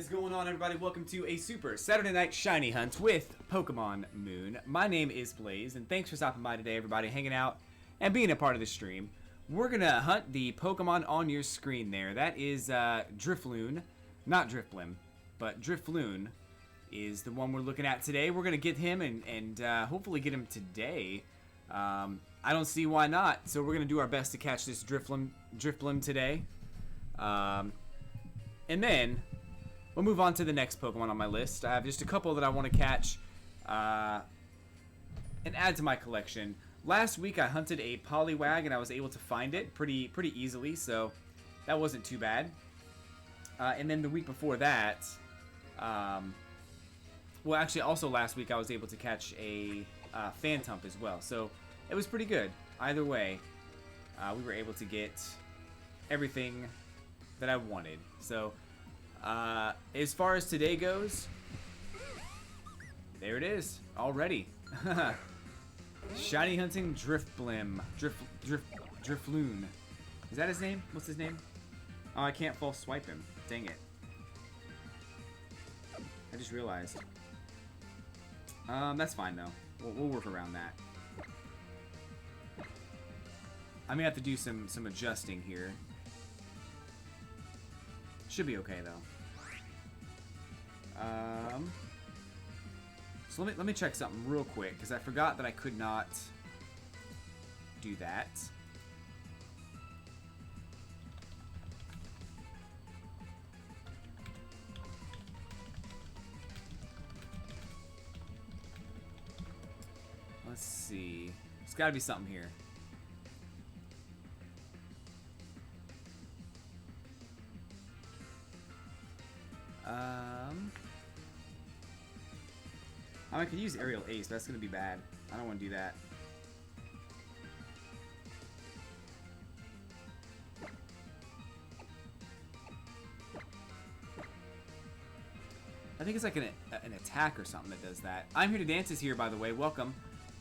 is going on, everybody? Welcome to a Super Saturday Night Shiny Hunt with Pokemon Moon. My name is Blaze, and thanks for stopping by today, everybody, hanging out and being a part of the stream. We're going to hunt the Pokemon on your screen there. That is Drifloon. Not Drifblim, but Drifloon is the one we're looking at today. We're going to get him and hopefully get him today. I don't see why not, so we're going to do our best to catch this Drifblim today. And then we'll move on to the next Pokemon on my list. I have just a couple that I want to catch and add to my collection. Last week I hunted a Poliwag and I was able to find it pretty easily, so that wasn't too bad. And then the week before that, well, actually also last week I was able to catch a Phantump as well, so it was pretty good. Either way, we were able to get everything that I wanted. So as far as today goes, there it is already. Shiny hunting Drifblim. Drifloon. Is that his name? What's his name? Oh, I can't false swipe him. Dang it. I just realized. That's fine though. We'll work around that. I may have to do some adjusting here. Should be okay though. So let me check something real quick because I forgot that I could not do that. Let's see. There's got to be something here. I could use Aerial Ace, but that's going to be bad. I don't want to do that. I think it's like an attack or something that does that. I'm Here to Dance is here, by the way. Welcome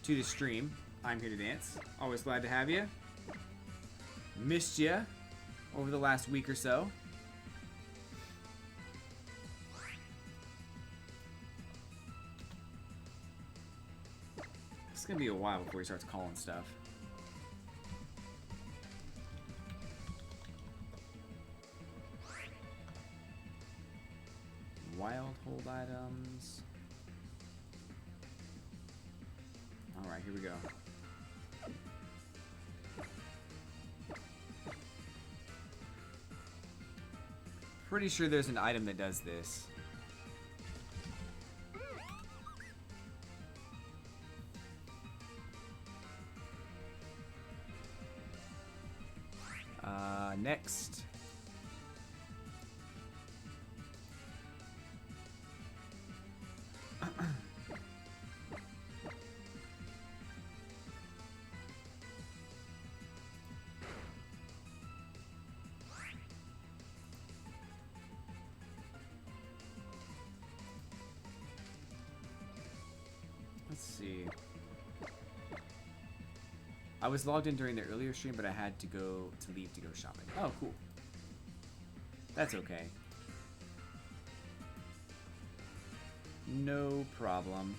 to the stream. I'm Here to Dance. Always glad to have you. Missed you over the last week or so. It's gonna be a while before he starts calling stuff. Wild hold items. Alright, here we go. Pretty sure there's an item that does this. Next. Let's see. I was logged in during the earlier stream, but I had to leave to go shopping. Oh, cool. That's okay. No problem.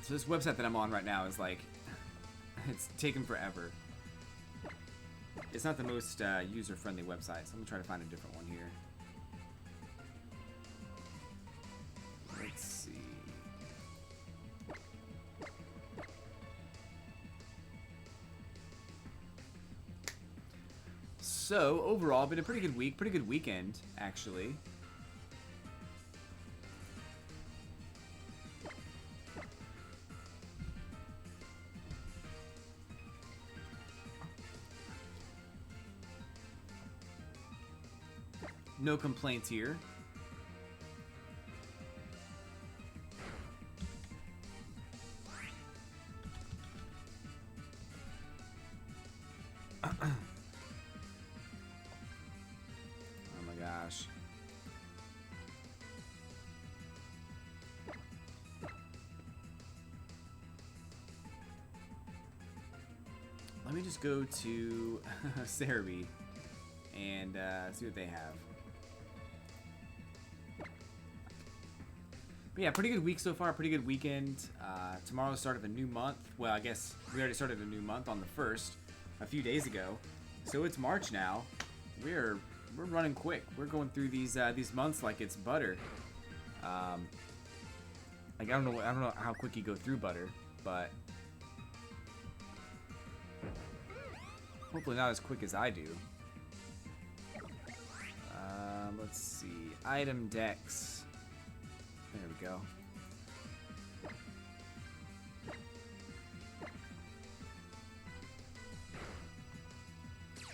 So this website that I'm on right now is like, it's taken forever. It's not the most user-friendly website, so I'm gonna try to find a different one here. Let's see. So overall, been a pretty good week, pretty good weekend, actually. No complaints here. me just go to Cerebi and see what they have. But yeah, pretty good week so far, pretty good weekend. Tomorrow's the start of a new month. Well, I guess we already started a new month on the 1st, a few days ago. So it's March now. We're running quick. We're going through these months like it's butter. Like I don't know how quick you go through butter, but hopefully not as quick as I do. Let's see, item decks. There we go.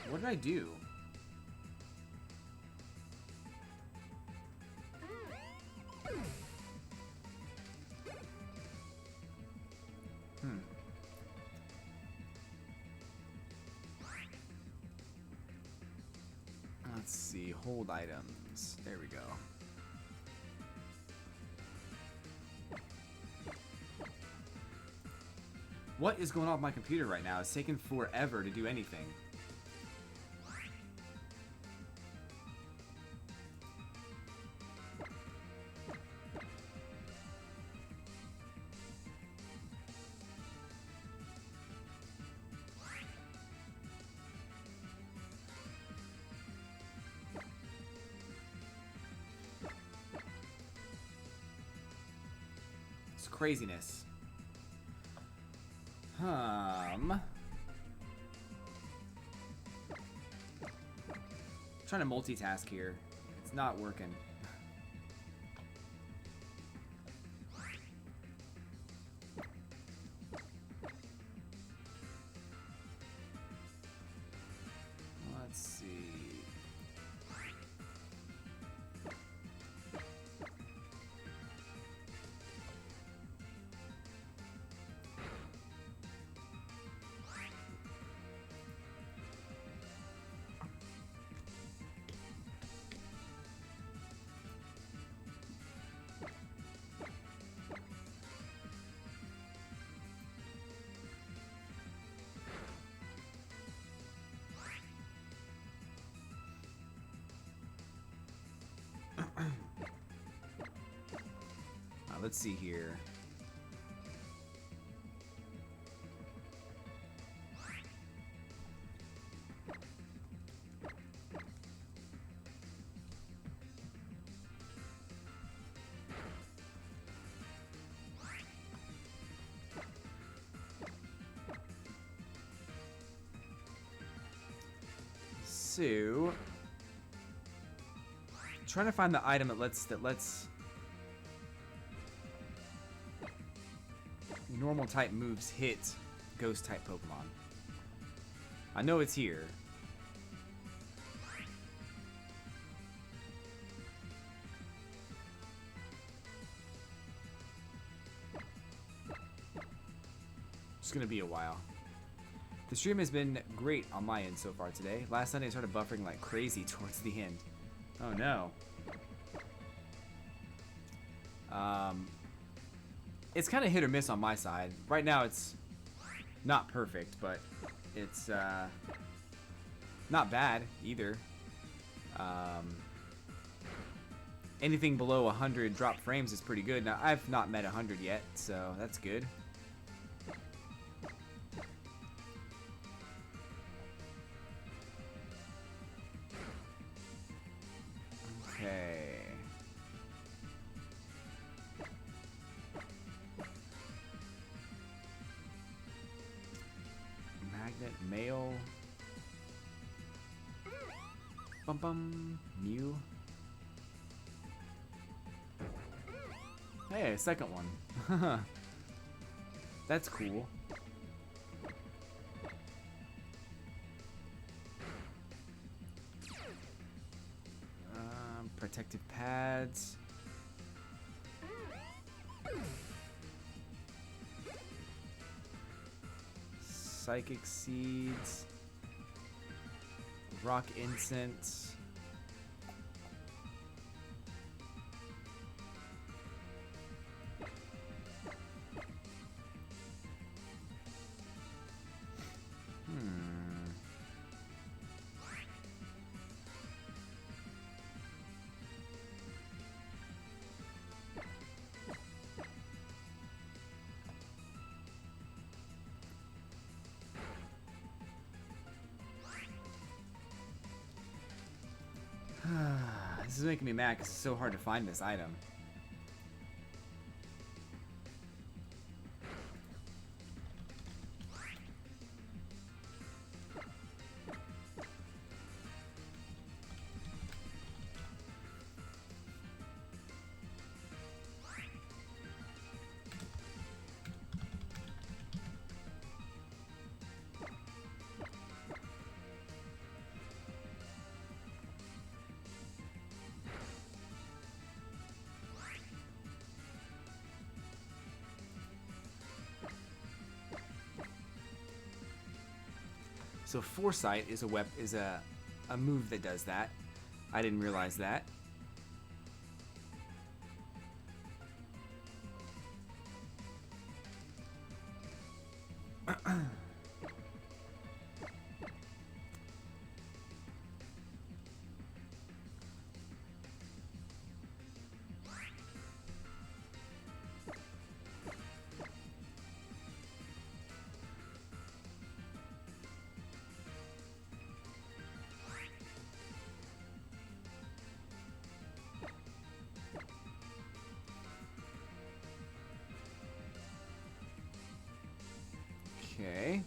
What did I do? Let's see, hold items. There we go. What is going on with my computer right now? It's taking forever to do anything. It's craziness. Trying to multitask here. It's not working. Let's see. Let's see here. So, trying to find the item that lets normal type moves hit ghost type Pokemon. I know it's here. It's gonna be a while. The stream has been great on my end so far today. Last night I started buffering like crazy towards the end. Oh no. It's kind of hit or miss on my side. Right now it's not perfect, but it's not bad either. Anything below 100 drop frames is pretty good. Now I've not met 100 yet, so that's good. Okay. Magnet, Mail. Bum bum. Mew. Hey, a second one. That's cool. Protective pads. Psychic seeds. Rock incense. This is making me mad because it's so hard to find this item. So Foresight is a move that does that. I didn't realize that. Okay.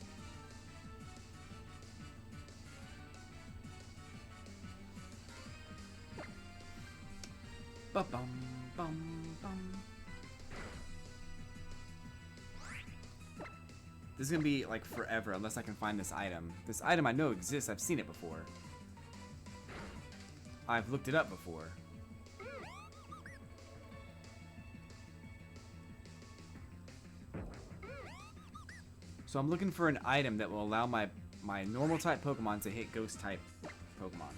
Ba-bum, bum, bum. This is gonna be like forever unless I can find this item. This item I know exists. I've seen it before. I've looked it up before. So I'm looking for an item that will allow my normal type Pokemon to hit ghost type Pokemon.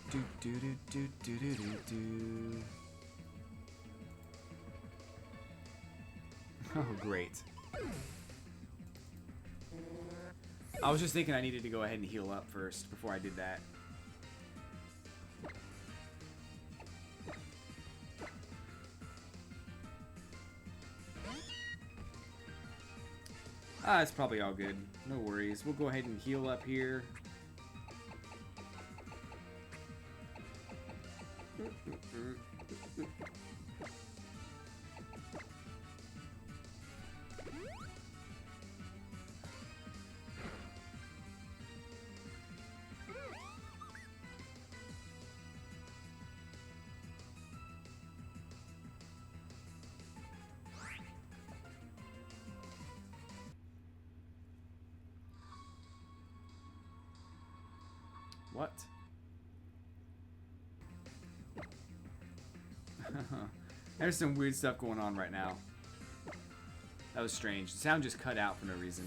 Do do do do do do do do. Oh, great. I was just thinking I needed to go ahead and heal up first before I did that. Ah, it's probably all good. No worries. We'll go ahead and heal up here. What? There's some weird stuff going on right now. That was strange. The sound just cut out for no reason.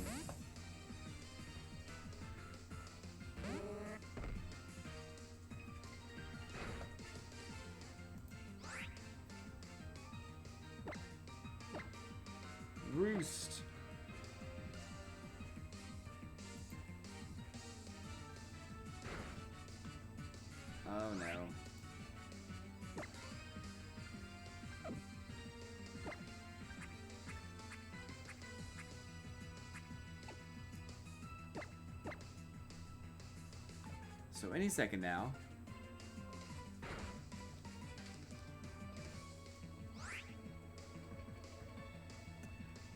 Roost. Oh no. So any second now.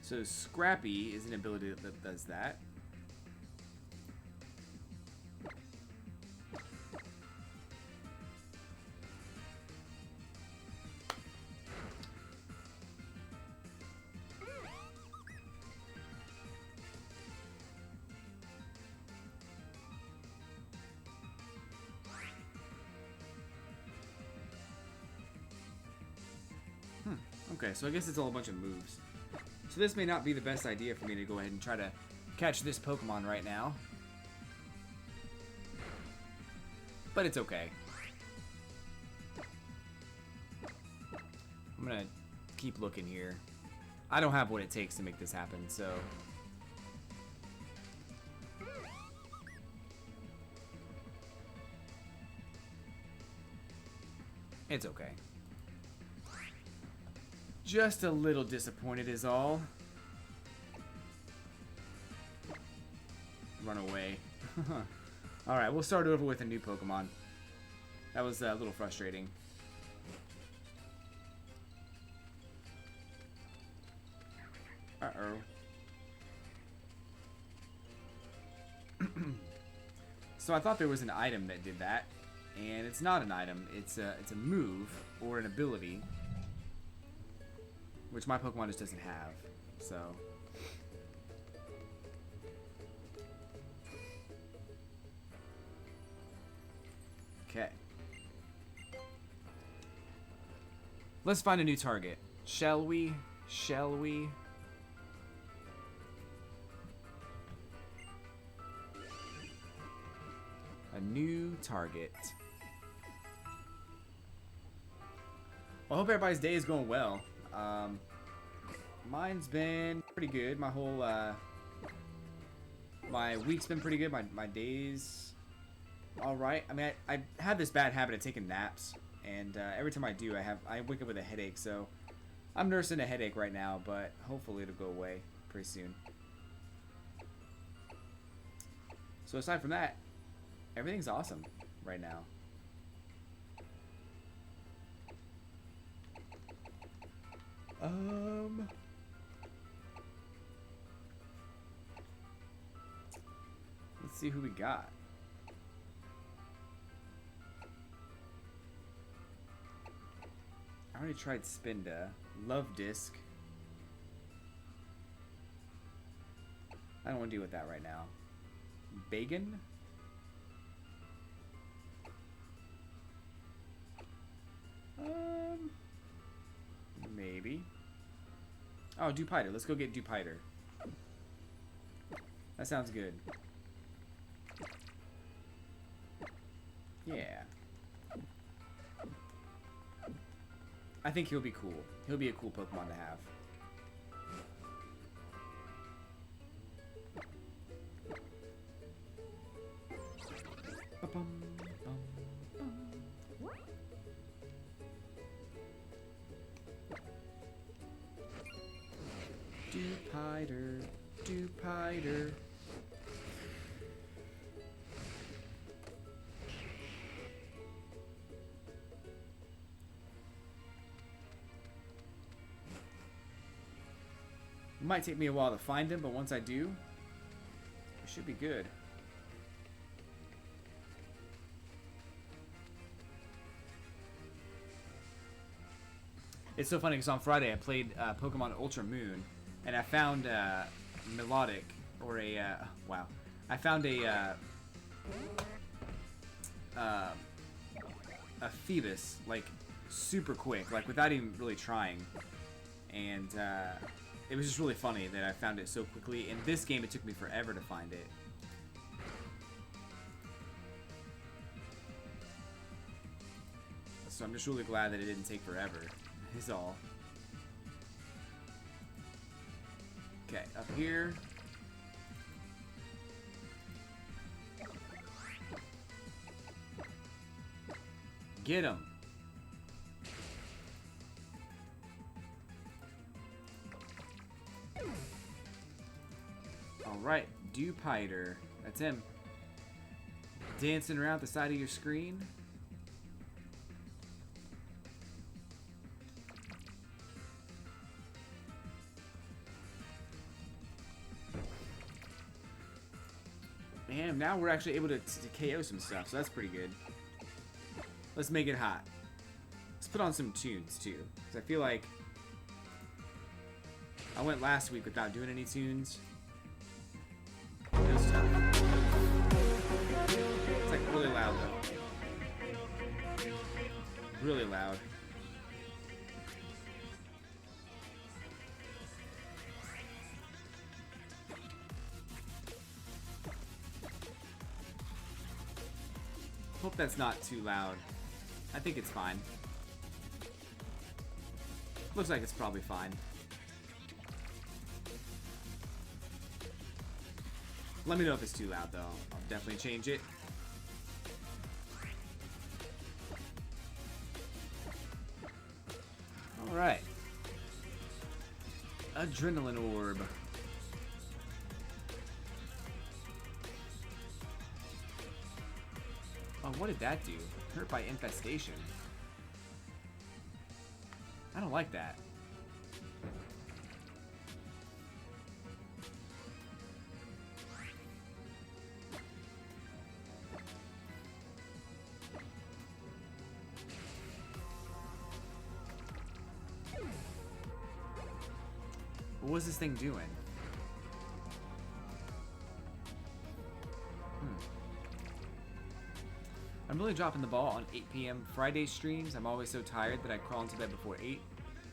So Scrappy is an ability that does that. Okay, so I guess it's all a bunch of moves. So this may not be the best idea for me to go ahead and try to catch this Pokemon right now. But it's okay. I'm gonna keep looking here. I don't have what it takes to make this happen, so... It's okay. Just a little disappointed is all. Run away. Alright, we'll start over with a new Pokemon. That was a little frustrating. Uh-oh. So I thought there was an item that did that. And it's not an item, it's a move or an ability, which my Pokemon just doesn't have. So okay. Let's find a new target. Shall we? Shall we? A new target. Well, I hope everybody's day is going well. Mine's been pretty good. My whole, my week's been pretty good. My days, alright. I mean, I have this bad habit of taking naps. And every time I do, I wake up with a headache. So I'm nursing a headache right now, but hopefully it'll go away pretty soon. So aside from that, everything's awesome right now. Let's see who we got. I already tried Spinda. Love Disc. I don't want to deal with that right now. Bagan? Maybe. Oh, Dupiter. Let's go get Dupiter. That sounds good. Yeah. I think he'll be cool. He'll be a cool Pokemon to have. Ba-bum, bum, bum. Dupiter, Dupiter. It might take me a while to find him, but once I do, it should be good. It's so funny because on Friday I played Pokemon Ultra Moon, and I found Melodic, or a wow, I found a Phoebus like super quick, like without even really trying, and it was just really funny that I found it so quickly. In this game, it took me forever to find it. So I'm just really glad that it didn't take forever. Is all. Okay, up here. Get him. All right, Dupiter. That's him. Dancing around the side of your screen. And now we're actually able to KO some stuff, so that's pretty good. Let's make it hot. Let's put on some tunes, too. Because I feel like I went last week without doing any tunes. It was tough. It's like really loud, though. Really loud. Hope that's not too loud. I think it's fine. Looks like it's probably fine. Let me know if it's too loud, though. I'll definitely change it. Alright. Adrenaline orb. Oh, what did that do? Hurt by infestation. I don't like that. What was this thing doing? I'm really dropping the ball on 8 p.m. Friday streams. I'm always so tired that I crawl into bed before 8,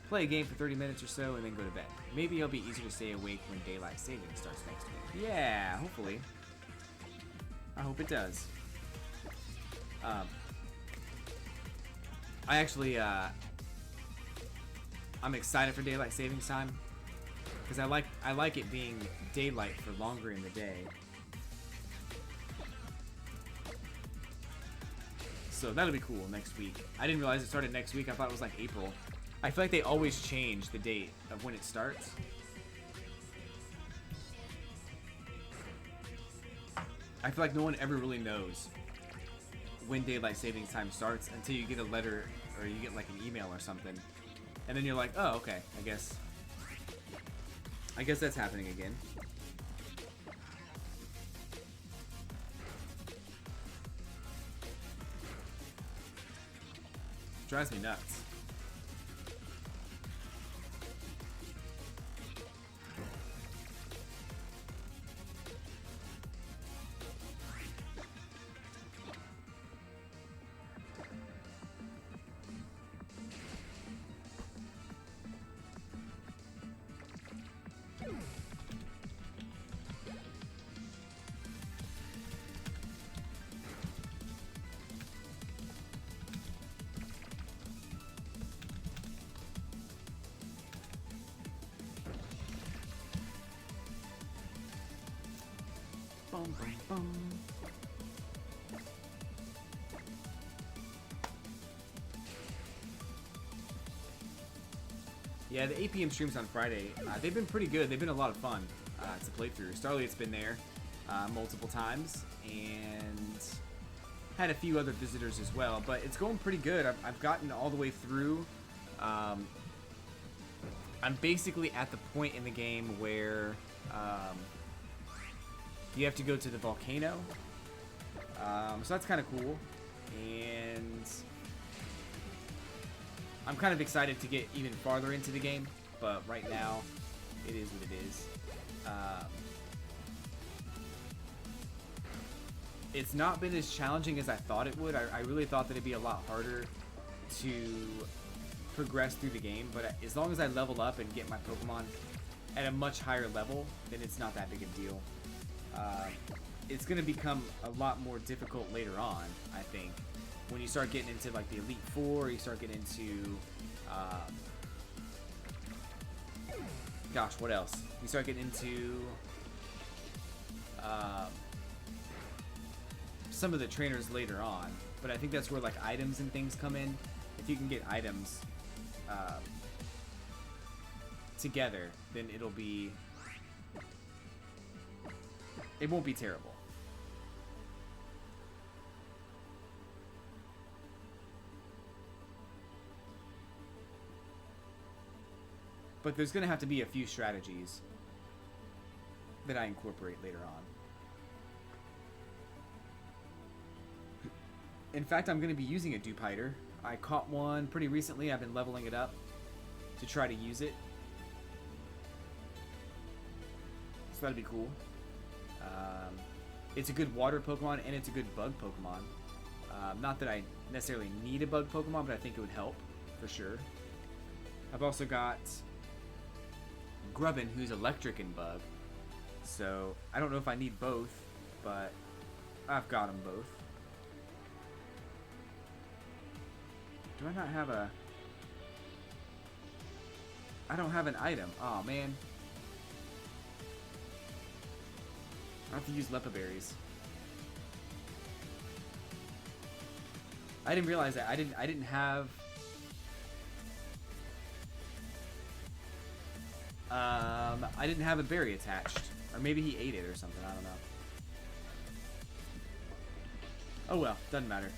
play a game for 30 minutes or so, and then go to bed. Maybe it'll be easier to stay awake when daylight saving starts next week. Yeah, hopefully. I hope it does. I actually, I'm excited for daylight savings time because I like it being daylight for longer in the day. So that'll be cool next week. I didn't realize it started next week. I thought it was like April. I feel like they always change the date of when it starts. I feel like no one ever really knows when daylight savings time starts until you get a letter or you get like an email or something. And then you're like, oh, okay, I guess that's happening again. Drives me nuts. Bum, bum, bum. Yeah, the 8 p.m. streams on Friday, they've been pretty good. They've been a lot of fun to play through. Starlight's been there multiple times, and had a few other visitors as well. But it's going pretty good. I've gotten all the way through. I'm basically at the point in the game where you have to go to the volcano. So that's kind of cool. And I'm kind of excited to get even farther into the game. But right now, it is what it is. It's not been as challenging as I thought it would. I really thought that it'd be a lot harder to progress through the game. But as long as I level up and get my Pokemon at a much higher level, then it's not that big a deal. It's going to become a lot more difficult later on, I think. When you start getting into like the Elite Four, you start getting into, gosh, what else? You start getting into some of the trainers later on. But I think that's where like items and things come in. If you can get items together, then it won't be terrible. But there's going to have to be a few strategies that I incorporate later on. In fact, I'm going to be using a dupe hider. I caught one pretty recently. I've been leveling it up to try to use it. So that'd be cool. It's a good water Pokemon and it's a good bug Pokemon. Not that I necessarily need a bug Pokemon, but I think it would help for sure. I've also got Grubbin, who's electric and bug. So I don't know if I need both, but I've got them both. Do I not have a... I don't have an item. Oh man. I have to use Lepa berries. I didn't realize that. I didn't have... I didn't have a berry attached. Or maybe he ate it or something. I don't know. Oh well. Doesn't matter.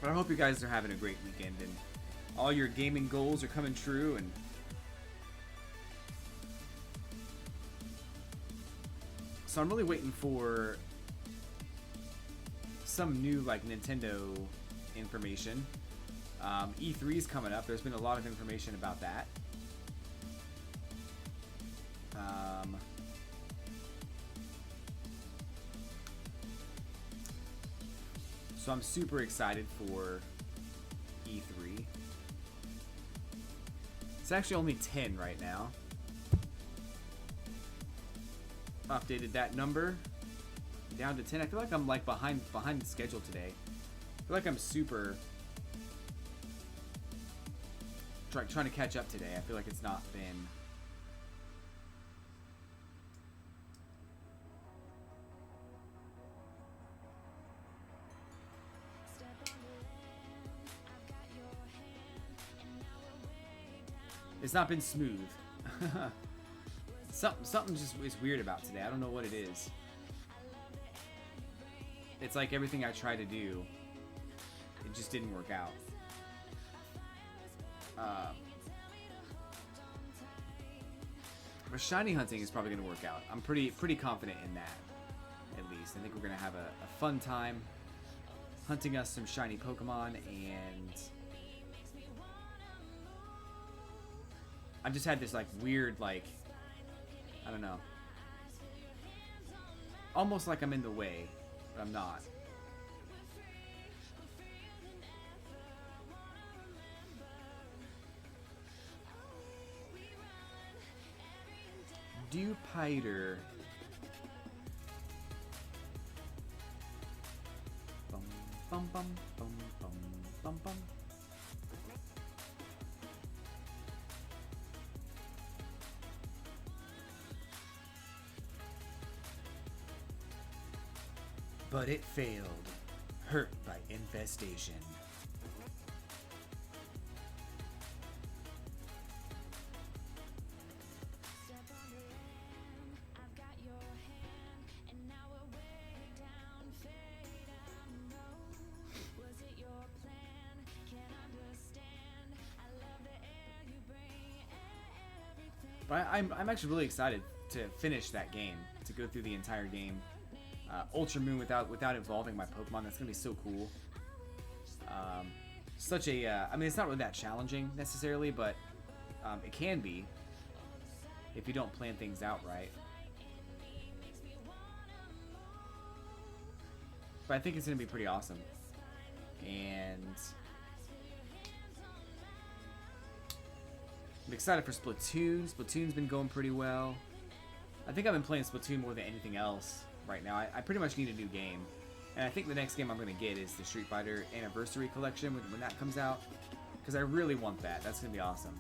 But I hope you guys are having a great weekend and all your gaming goals are coming true. And so I'm really waiting for some new like Nintendo information. E3 is coming up. There's been a lot of information about that. So I'm super excited for E3. It's actually only 10 right now. Updated that number down to 10. I feel like I'm like behind the schedule today. I feel like I'm super trying to catch up today. I feel like it's not been... It's not been smooth. Something just is weird about today. I don't know what it is. It's like everything I tried to do, it just didn't work out. But shiny hunting is probably going to work out. I'm pretty confident in that, at least. I think we're going to have a fun time hunting us some shiny Pokemon, and I've just had this like weird, like, I don't know, almost like I'm in the way, but I'm not. Dewpider. Bum bum bum bum bum bum bum. But it failed. Hurt by infestation. But I'm actually really excited to finish that game, to go through the entire game. Ultra Moon without evolving my Pokemon. That's gonna be so cool. Such a I mean, it's not really that challenging necessarily, but it can be if you don't plan things out right. But I think it's gonna be pretty awesome. And I'm excited for Splatoon. Splatoon's been going pretty well. I think I've been playing Splatoon more than anything else right now. I pretty much need a new game. And I think the next game I'm going to get is the Street Fighter Anniversary Collection when that comes out. Because I really want that. That's going to be awesome.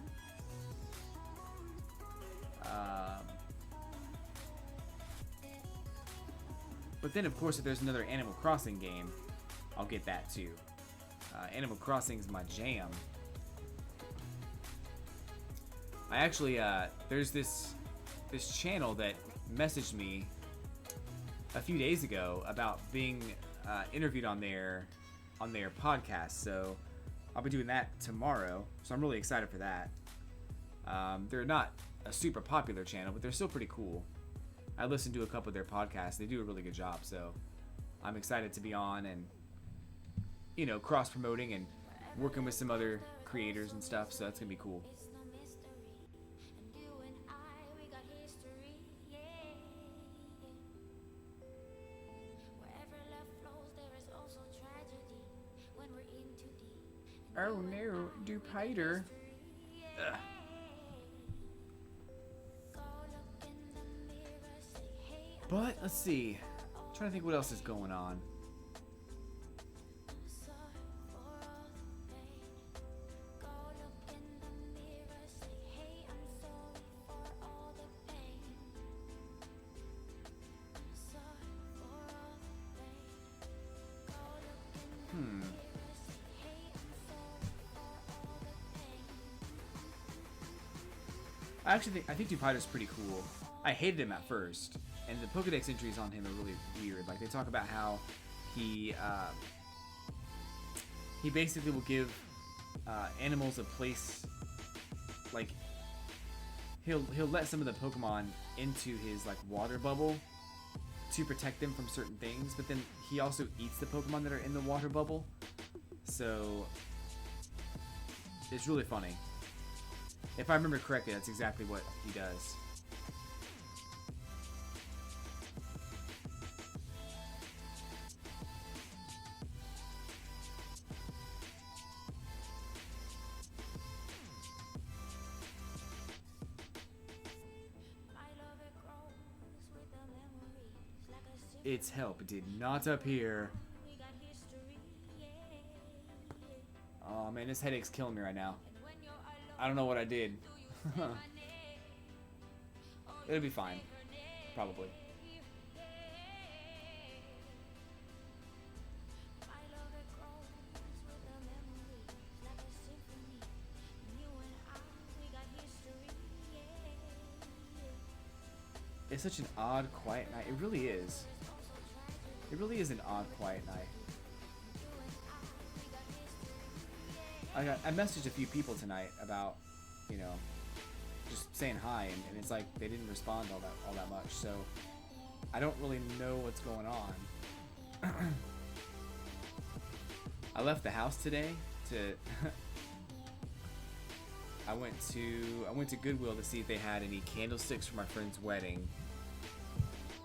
But then, of course, if there's another Animal Crossing game, I'll get that too. Animal Crossing's my jam. I actually, there's this channel that messaged me a few days ago about being interviewed on their podcast. So I'll be doing that tomorrow. So I'm really excited for that. They're not a super popular channel, but they're still pretty cool. I listened to a couple of their podcasts. They do a really good job. So I'm excited to be on and, you know, cross promoting and working with some other creators and stuff. So that's gonna be cool. Dupiter. Ugh. But let's see. I'm trying to think what else is going on. I think Dupiter's pretty cool. I hated him at first, and the Pokedex entries on him are really weird. Like, they talk about how he basically will give animals a place. Like, he'll let some of the Pokemon into his like water bubble to protect them from certain things, but then he also eats the Pokemon that are in the water bubble. So it's really funny. If I remember correctly, that's exactly what he does. Its help did not appear. Oh man, this headache's killing me right now. I don't know what I did. It'll be fine. Probably. It's such an odd, quiet night. It really is. It really is an odd, quiet night. I messaged a few people tonight about, you know, just saying hi, and it's like they didn't respond all that much. So I don't really know what's going on. I left the house today to. I went to Goodwill to see if they had any candlesticks for my friend's wedding,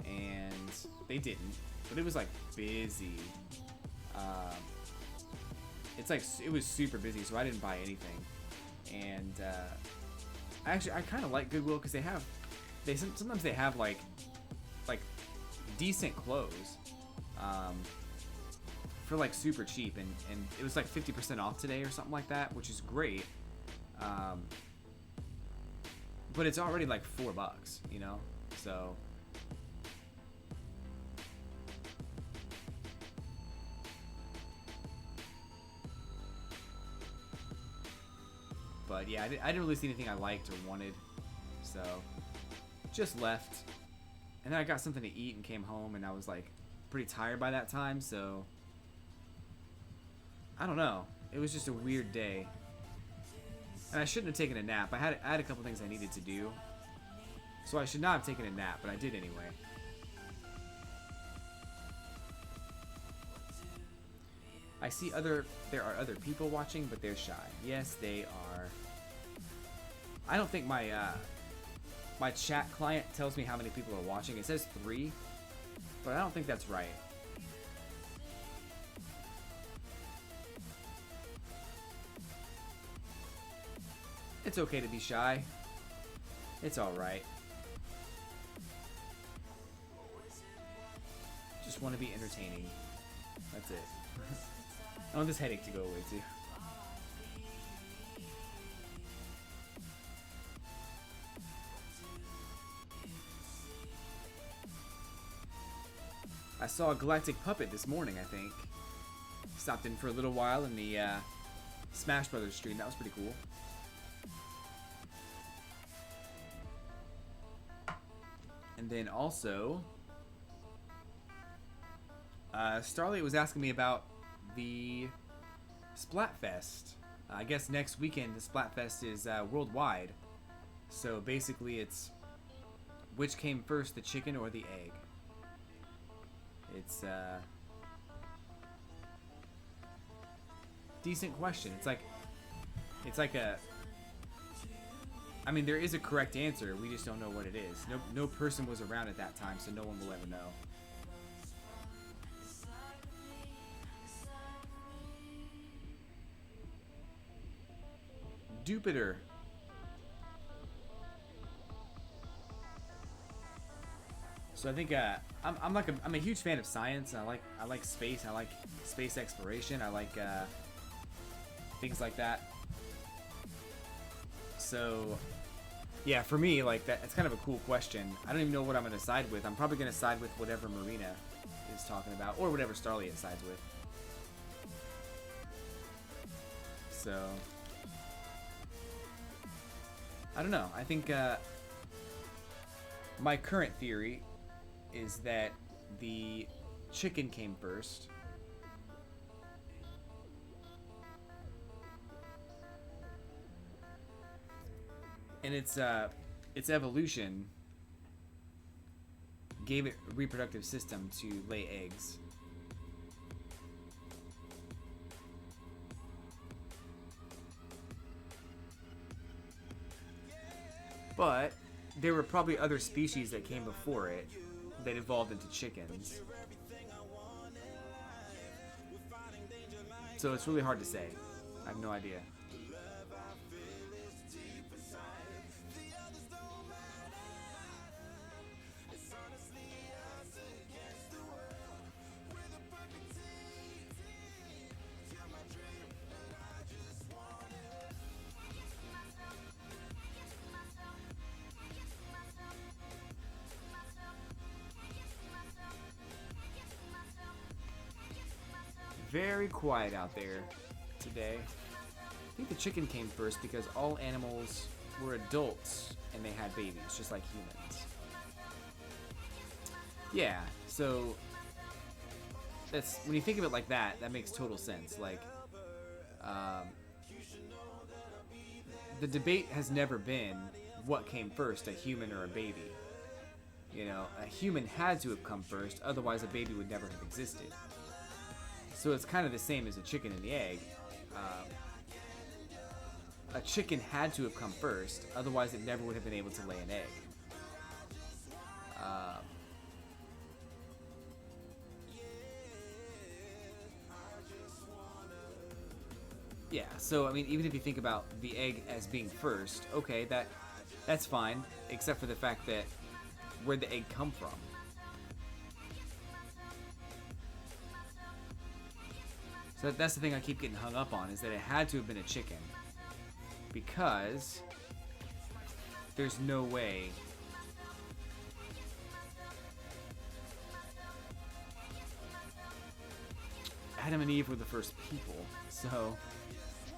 and they didn't. But it was like busy. It's like it was super busy, so I didn't buy anything. And I kind of like Goodwill because sometimes they have like decent clothes for like super cheap, and it was like 50% off today or something like that, which is great. But it's already like $4, you know, so. But yeah, I didn't really see anything I liked or wanted, so just left. And then I got something to eat and came home, and I was like pretty tired by that time, so I don't know. It was just a weird day. And I shouldn't have taken a nap. I had a couple things I needed to do, so I should not have taken a nap, but I did anyway. I see there are other people watching, but they're shy. Yes, they are. I don't think my my chat client tells me how many people are watching. It says 3, but I don't think that's right. It's okay to be shy. It's alright. Just want to be entertaining. That's it. I want this headache to go away too. I saw a Galactic Puppet this morning, I think. Stopped in for a little while in the Smash Brothers stream. That was pretty cool. And then also, Starlight was asking me about the Splatfest. I guess next weekend the Splatfest is worldwide. So basically it's which came first, the chicken or the egg? It's decent question. It's like a, I mean, there is a correct answer. We just don't know what it is. No person was around at that time, so no one will ever know. Jupiter. So I think I'm a huge fan of science. I like space. I like space exploration. I like things like that. So yeah, for me, like that, it's kind of a cool question. I don't even know what I'm gonna side with. I'm probably gonna side with whatever Marina is talking about, or whatever Starlight sides with. So I don't know. I think my current theory is that the chicken came first. And its evolution gave it a reproductive system to lay eggs. But there were probably other species that came before it that evolved into chickens. So it's really hard to say. I have no idea. Very quiet out there today. I think the chicken came first because all animals were adults and they had babies, just like humans. Yeah, so that's when you think of it like that, that makes total sense. Like, the debate has never been what came first, a human or a baby. You know, a human had to have come first, otherwise a baby would never have existed. So it's kind of the same as a chicken and the egg. A chicken had to have come first, otherwise it never would have been able to lay an egg. Yeah, so I mean, even if you think about the egg as being first, okay, that's fine, except for the fact that where'd the egg come from? So that's the thing I keep getting hung up on, is that it had to have been a chicken. Because there's no way Adam and Eve were the first people. So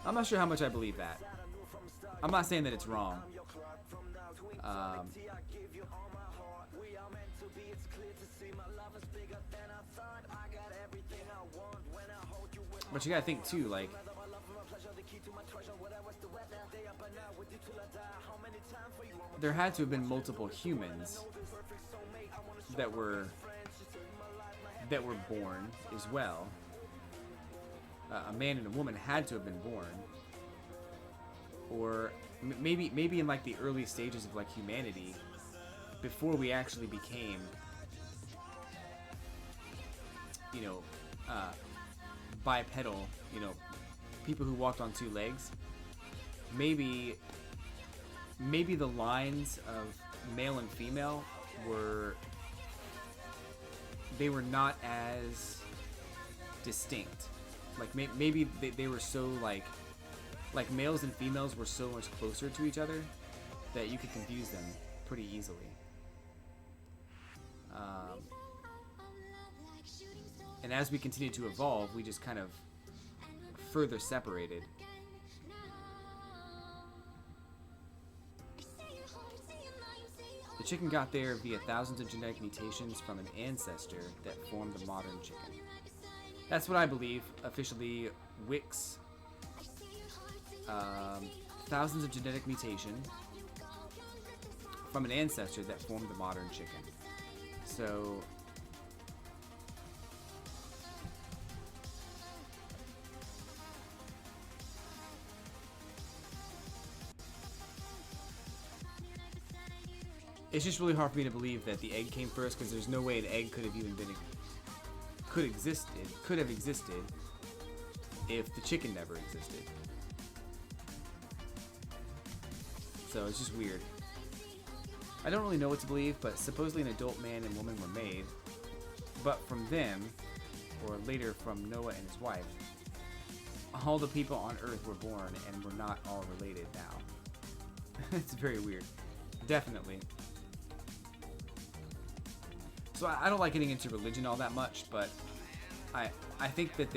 I'm not sure how much I believe that. I'm not saying that it's wrong. But you gotta think too, like, there had to have been multiple humans that were born as well. A man and a woman had to have been born, or maybe in like the early stages of like humanity, before we actually became, you know, bipedal, you know, people who walked on two legs. Maybe the lines of male and female were not as distinct. Like maybe they were so like males and females were so much closer to each other that you could confuse them pretty easily. And as we continue to evolve, we just kind of further separated. The chicken got there via thousands of genetic mutations from an ancestor that formed the modern chicken. That's what I believe. Officially, Wix. Thousands of genetic mutation from an ancestor that formed the modern chicken. So it's just really hard for me to believe that the egg came first, because there's no way an egg could have existed if the chicken never existed. So it's just weird. I don't really know what to believe, but supposedly an adult man and woman were made. But from them, or later from Noah and his wife, all the people on Earth were born and we're not all related now. It's very weird. Definitely. So I don't like getting into religion all that much, but I think that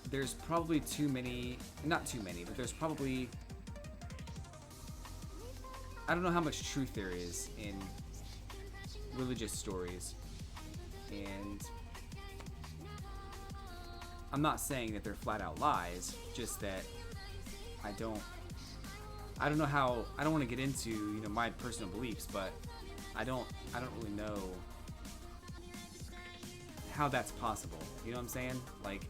there's probably too many, not too many, but there's probably, I don't know how much truth there is in religious stories, and I'm not saying that they're flat out lies, just that I don't know how, I don't want to get into, you know, my personal beliefs, but I don't really know how that's possible. You know what I'm saying? Like,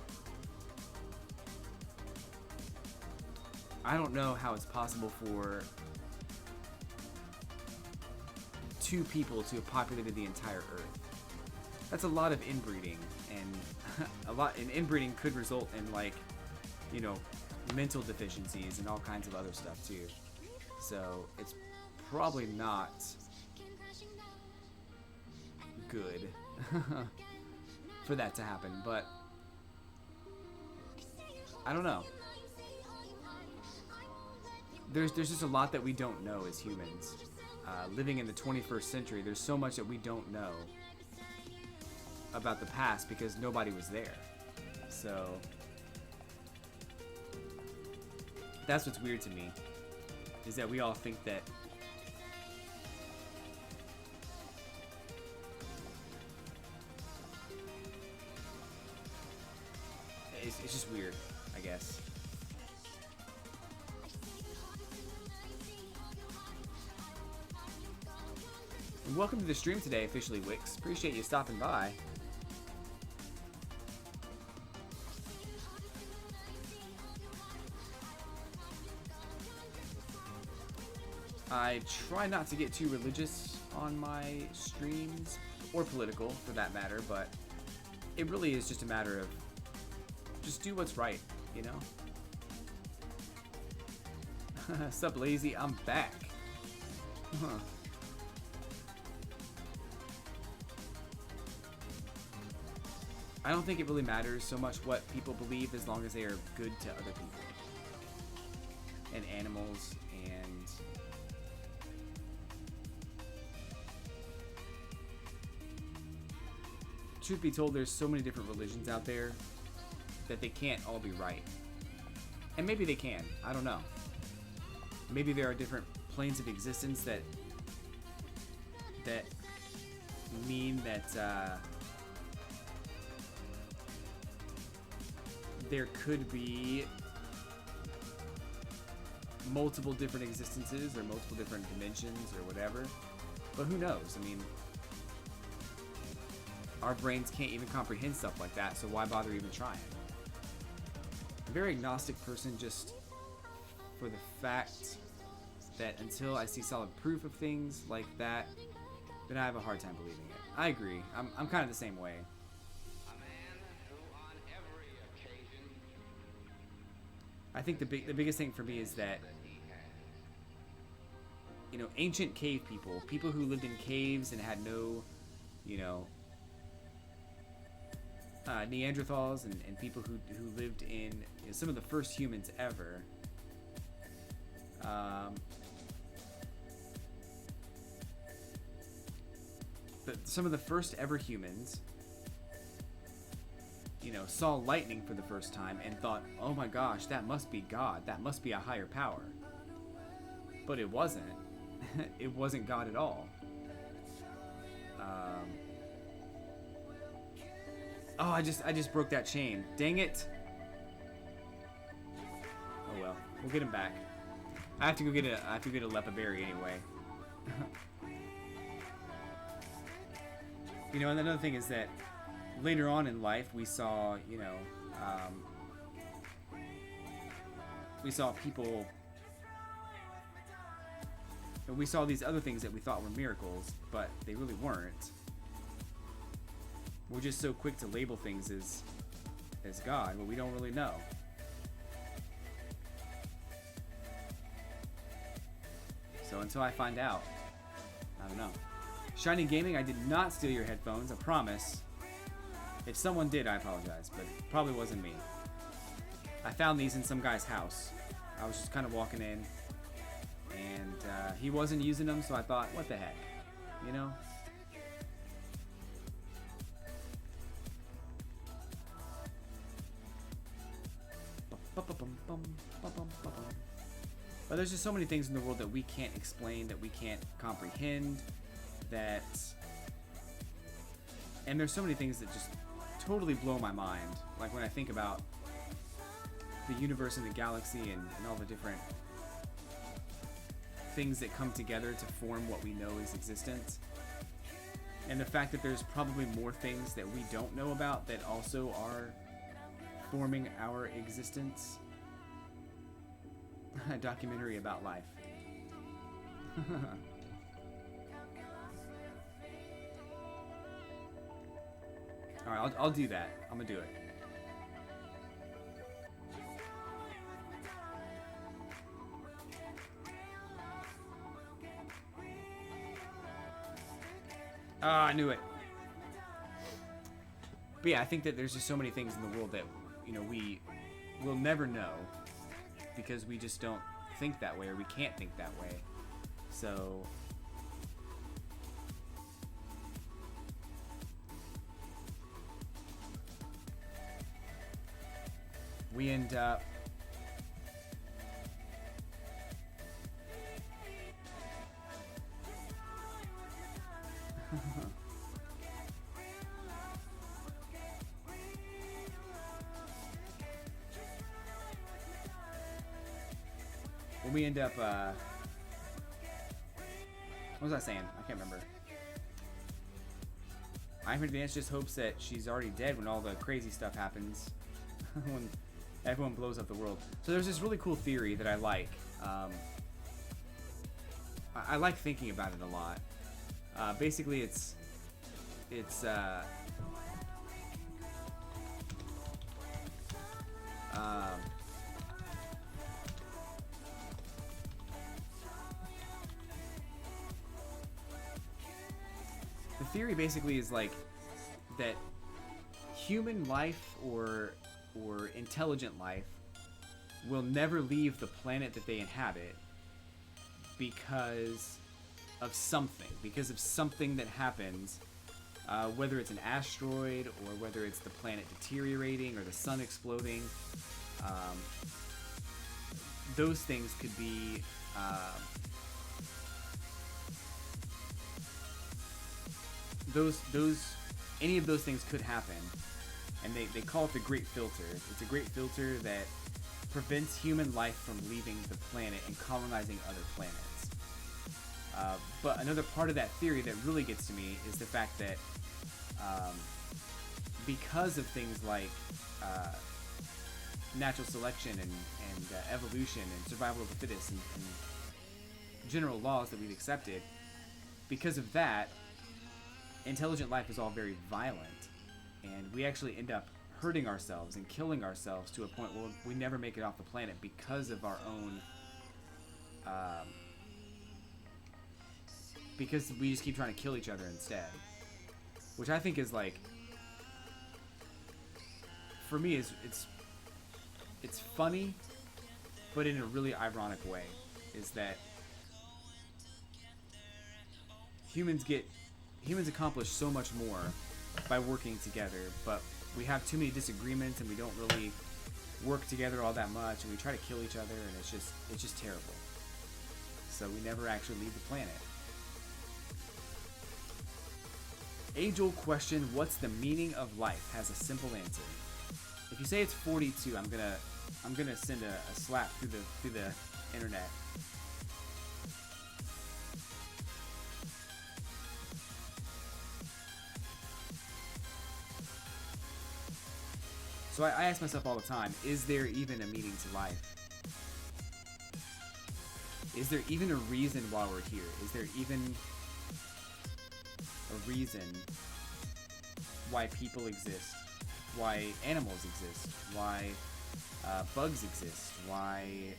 I don't know how it's possible for two people to have populated the entire Earth. That's a lot of inbreeding, and inbreeding could result in, like, you know, mental deficiencies and all kinds of other stuff too. So it's probably not good for that to happen, but I don't know. There's just a lot that we don't know as humans. Living in the 21st century, there's so much that we don't know about the past because nobody was there. So that's what's weird to me, is that we all think that it's just weird, I guess. And welcome to the stream today, officially, Wix. Appreciate you stopping by. I try not to get too religious on my streams, or political for that matter, but it really is just a matter of just do what's right, you know? Sup, lazy? I'm back. Huh. I don't think it really matters so much what people believe as long as they are good to other people and animals, and truth be told, there's so many different religions out there that they can't all be right. And maybe they can. I don't know. Maybe there are different planes of existence that mean that there could be multiple different existences or multiple different dimensions or whatever. But who knows? I mean, our brains can't even comprehend stuff like that, so why bother even trying? I'm a very agnostic person, just for the fact that until I see solid proof of things like that, then I have a hard time believing it. I agree. I'm kind of the same way. I think the biggest thing for me is that, you know, ancient cave people who lived in caves and had no, you know, Neanderthals and people who lived in, you know, some of the first humans ever. But some of the first ever humans, you know, saw lightning for the first time and thought, oh my gosh, that must be God. That must be a higher power. But it wasn't. It wasn't God at all. Oh, I just broke that chain. Dang it. Oh well, we'll get him back. I have to go get a lepa berry anyway. You know, and another thing is that later on in life, we saw, you know, we saw people, we saw these other things that we thought were miracles, but they really weren't. We're just so quick to label things as God, but we don't really know. So until I find out, I don't know. Shiny Gaming, I did not steal your headphones, I promise. If someone did, I apologize, but it probably wasn't me. I found these in some guy's house. I was just kind of walking in, and he wasn't using them, so I thought, what the heck, you know? But there's just so many things in the world that we can't explain, that we can't comprehend, and there's so many things that just totally blow my mind. Like when I think about the universe and the galaxy and all the different things that come together to form what we know is existence. And the fact that there's probably more things that we don't know about that also are forming our existence. A documentary about life. Alright, I'll do that. I'm gonna do it. Ah, I knew it. But yeah, I think that there's just so many things in the world that, you know, we will never know because we just don't think that way, or we can't think that way. So we end up what was I saying? I can't remember. Iron Advance just hopes that she's already dead when all the crazy stuff happens. When everyone blows up the world. So there's this really cool theory that I like. I like thinking about it a lot. Basically, it's the theory basically is like that human life or intelligent life will never leave the planet that they inhabit because of something that happens, whether it's an asteroid or whether it's the planet deteriorating or the sun exploding. Those things could be any of those things could happen, and they call it the Great Filter. It's a great filter that prevents human life from leaving the planet and colonizing other planets. But another part of that theory that really gets to me is the fact that because of things like natural selection and evolution and survival of the fittest and general laws that we've accepted, because of that, intelligent life is all very violent, and we actually end up hurting ourselves and killing ourselves to a point where we never make it off the planet because of our own because we just keep trying to kill each other instead, which I think is like, for me, it's funny, but in a really ironic way, is that humans accomplish so much more by working together, but we have too many disagreements and we don't really work together all that much, and we try to kill each other, and it's just terrible. So we never actually leave the planet. Age-old question, what's the meaning of life, has a simple answer. If you say it's 42, I'm gonna send a slap through the internet. So I ask myself all the time, is there even a meaning to life? Is there even a reason why we're here? Is there even a reason why people exist? Why animals exist? Why bugs exist? Why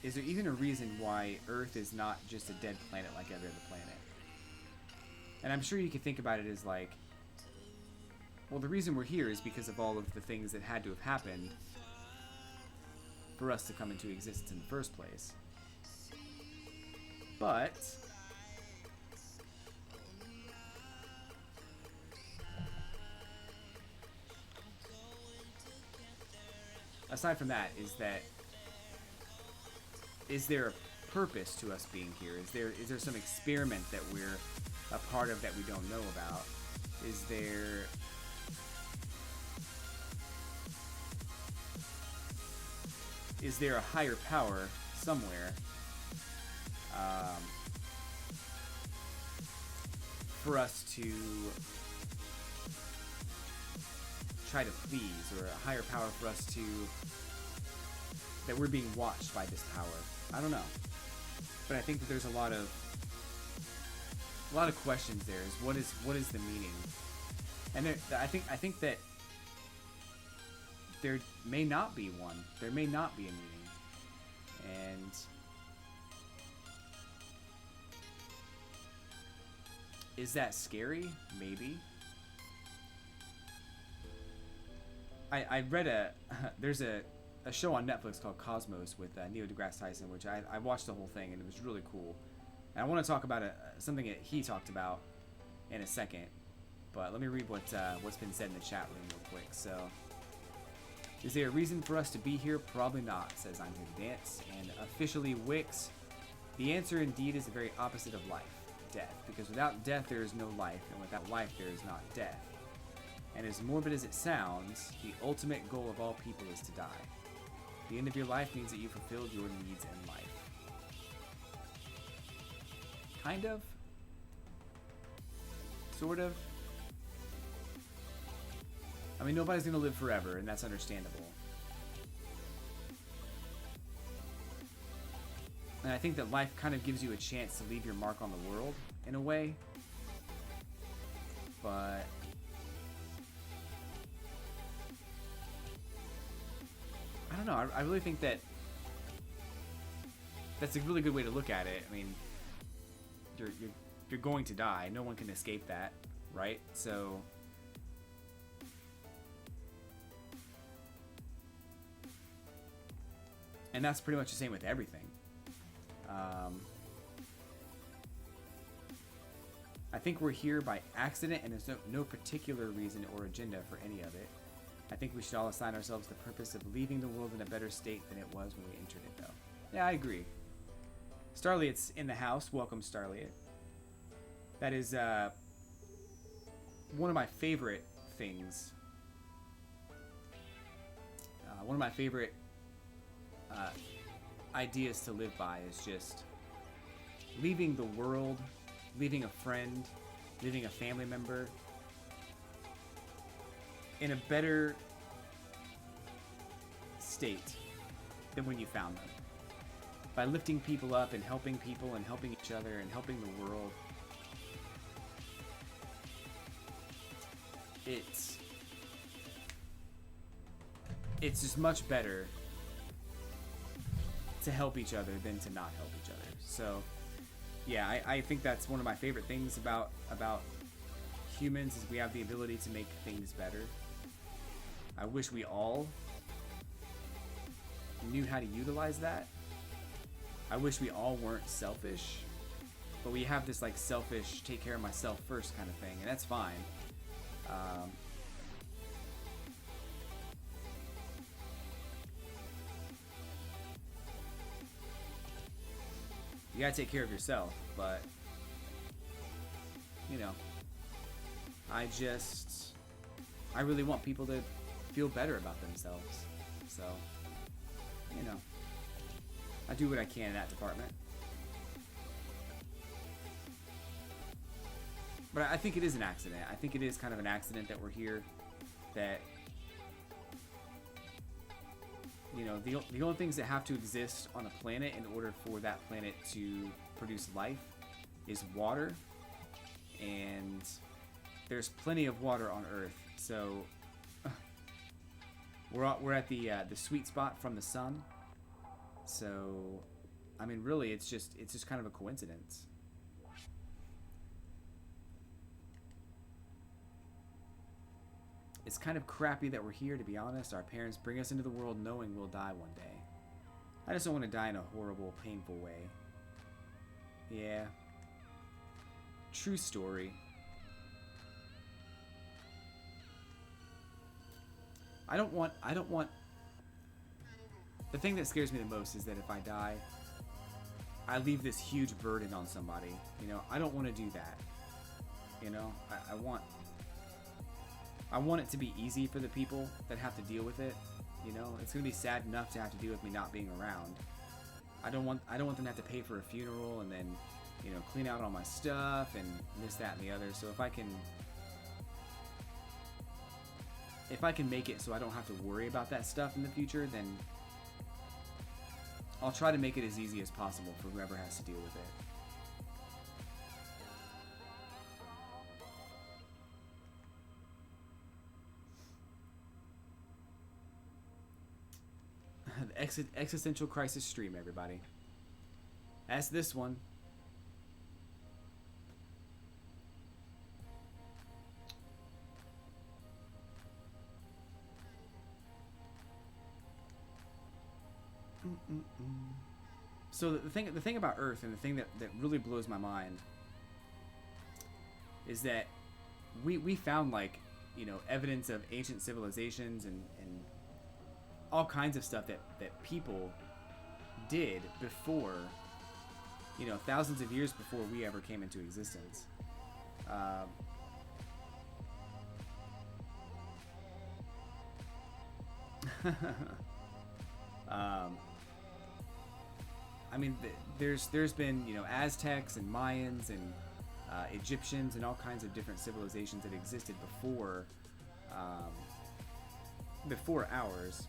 is there even a reason why Earth is not just a dead planet like every other planet? And I'm sure you could think about it as like, well, the reason we're here is because of all of the things that had to have happened for us to come into existence in the first place. But aside from that, is there a purpose to us being here? Is there some experiment that we're a part of that we don't know about? Is there a higher power somewhere for us to try to please, or a higher power for us to, that we're being watched by this power? I don't know, but I think that there's a lot of questions there. Is what is the meaning? And I think that there may not be one. There may not be a meaning, and is that scary? Maybe. I read there's a show on Netflix called Cosmos with Neil deGrasse Tyson, which I watched the whole thing, and it was really cool. And I want to talk about something that he talked about in a second, but let me read what's been said in the chat room real quick. So, is there a reason for us to be here? Probably not, says I'm Here to Dance. And officially Wix, the answer indeed is the very opposite of life, death. Because without death there is no life, and without life there is not death. And as morbid as it sounds, the ultimate goal of all people is to die. The end of your life means that you fulfilled your needs in life. Kind of? Sort of? I mean, nobody's going to live forever, and that's understandable. And I think that life kind of gives you a chance to leave your mark on the world, in a way. But I don't know. I really think that that's a really good way to look at it. I mean, you're going to die. No one can escape that, right? So and that's pretty much the same with everything. I think we're here by accident, and there's no particular reason or agenda for any of it. I think we should all assign ourselves the purpose of leaving the world in a better state than it was when we entered it, though. Yeah, I agree. Starliet's in the house. Welcome, Starliet. That is one of my favorite things. One of my favorite ideas to live by is just leaving the world, leaving a friend, leaving a family member in a better state than when you found them. By lifting people up and helping people and helping each other and helping the world. It's just much better to help each other than to not help each other. So yeah, I think that's one of my favorite things about humans, is we have the ability to make things better. I wish we all knew how to utilize that. I wish we all weren't selfish, but we have this like selfish, take care of myself first kind of thing, and that's fine. You gotta take care of yourself, but you know, I really want people to feel better about themselves. So, you know, I do what I can in that department. But I think it is an accident. I think it is kind of an accident that we're here. That, you know, the only things that have to exist on a planet in order for that planet to produce life is water. And there's plenty of water on Earth. So we're at the sweet spot from the sun. So I mean, really, it's just kind of a coincidence. It's kind of crappy that we're here, to be honest. Our parents bring us into the world knowing we'll die one day. I just don't want to die in a horrible, painful way. Yeah. True story. I don't want... The thing that scares me the most is that if I die, I leave this huge burden on somebody. You know, I don't want to do that. You know, I want it to be easy for the people that have to deal with it. You know, it's gonna be sad enough to have to deal with me not being around. I don't want them to have to pay for a funeral and then, you know, clean out all my stuff and this, that, and the other. So if I can make it so I don't have to worry about that stuff in the future, then I'll try to make it as easy as possible for whoever has to deal with it. The existential crisis stream, everybody. That's this one. So the thing about Earth, and the thing that really blows my mind, is that we found, like, you know, evidence of ancient civilizations and all kinds of stuff that people did before, you know, thousands of years before we ever came into existence. I mean, there's been, you know, Aztecs and Mayans and Egyptians and all kinds of different civilizations that existed before ours.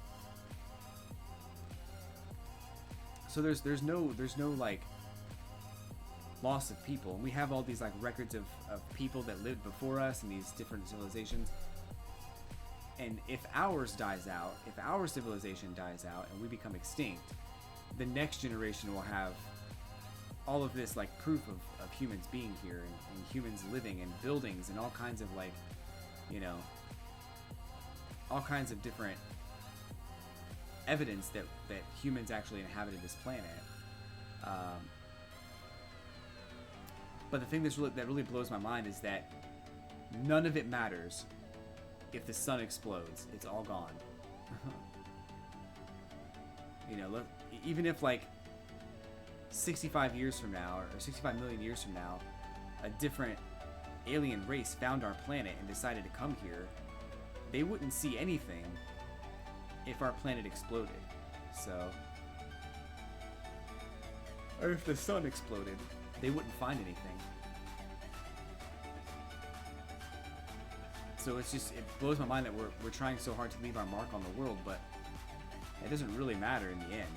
So there's no like loss of people. And we have all these like records of people that lived before us in these different civilizations. And if ours dies out, if our civilization dies out and we become extinct, the next generation will have all of this like proof of humans being here and humans living in buildings and all kinds of, like, you know, all kinds of different evidence that humans actually inhabited this planet. But the thing that really blows my mind is that none of it matters if the sun explodes. It's all gone. You know, look, even if like 65 years from now, or 65 million years from now, a different alien race found our planet and decided to come here, they wouldn't see anything if our planet exploded. So, or if the sun exploded, they wouldn't find anything. So it blows my mind that we're trying so hard to leave our mark on the world, but it doesn't really matter in the end.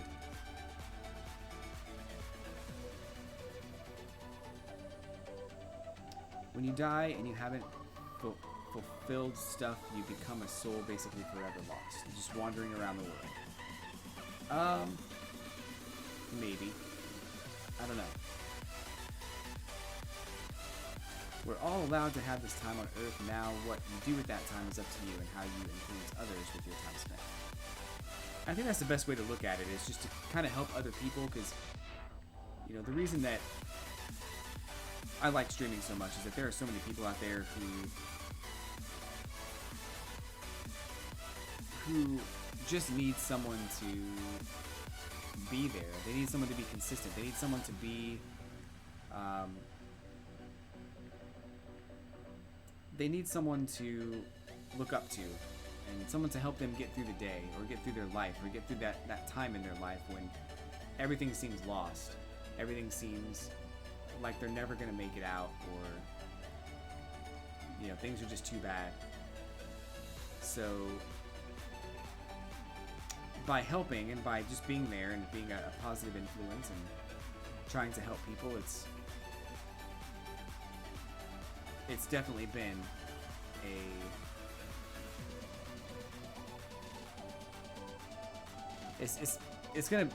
When you die and you haven't fulfilled stuff, you become a soul basically forever lost, just wandering around the world. Maybe. I don't know. We're all allowed to have this time on Earth now. What you do with that time is up to you, and how you influence others with your time spent. I think that's the best way to look at it, is just to kind of help other people, because, you know, the reason that I like streaming so much is that there are so many people out there who just need someone to be there. They need someone to be consistent. They need someone to be they need someone to look up to, and someone to help them get through the day, or get through their life, or get through that time in their life when everything seems lost, everything seems like they're never going to make it out, or, you know, things are just too bad. So by helping and by just being there and being a positive influence and trying to help people, it's definitely been it's gonna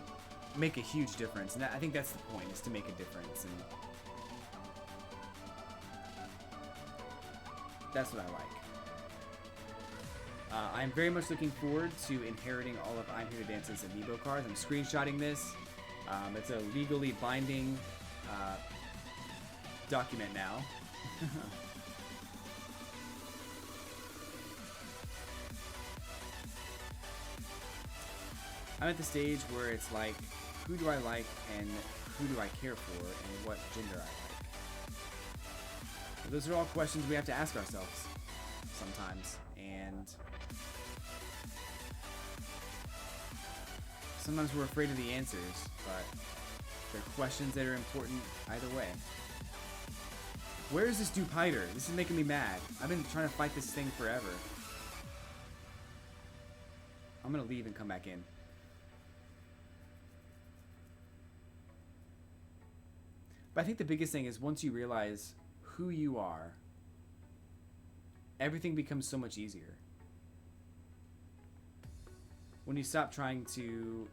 make a huge difference. And I think that's the point, is to make a difference. And that's what I like. I'm very much looking forward to inheriting all of I'm Here to Dance's amiibo cards. I'm screenshotting this. It's a legally binding document now. I'm at the stage where it's like, who do I like and who do I care for and what gender I like? Those are all questions we have to ask ourselves sometimes, and sometimes we're afraid of the answers, but they're questions that are important either way. Where is this Dupiter? This is making me mad. I've been trying to fight this thing forever. I'm gonna leave and come back in. But I think the biggest thing is once you realize who you are, everything becomes so much easier. When you stop trying to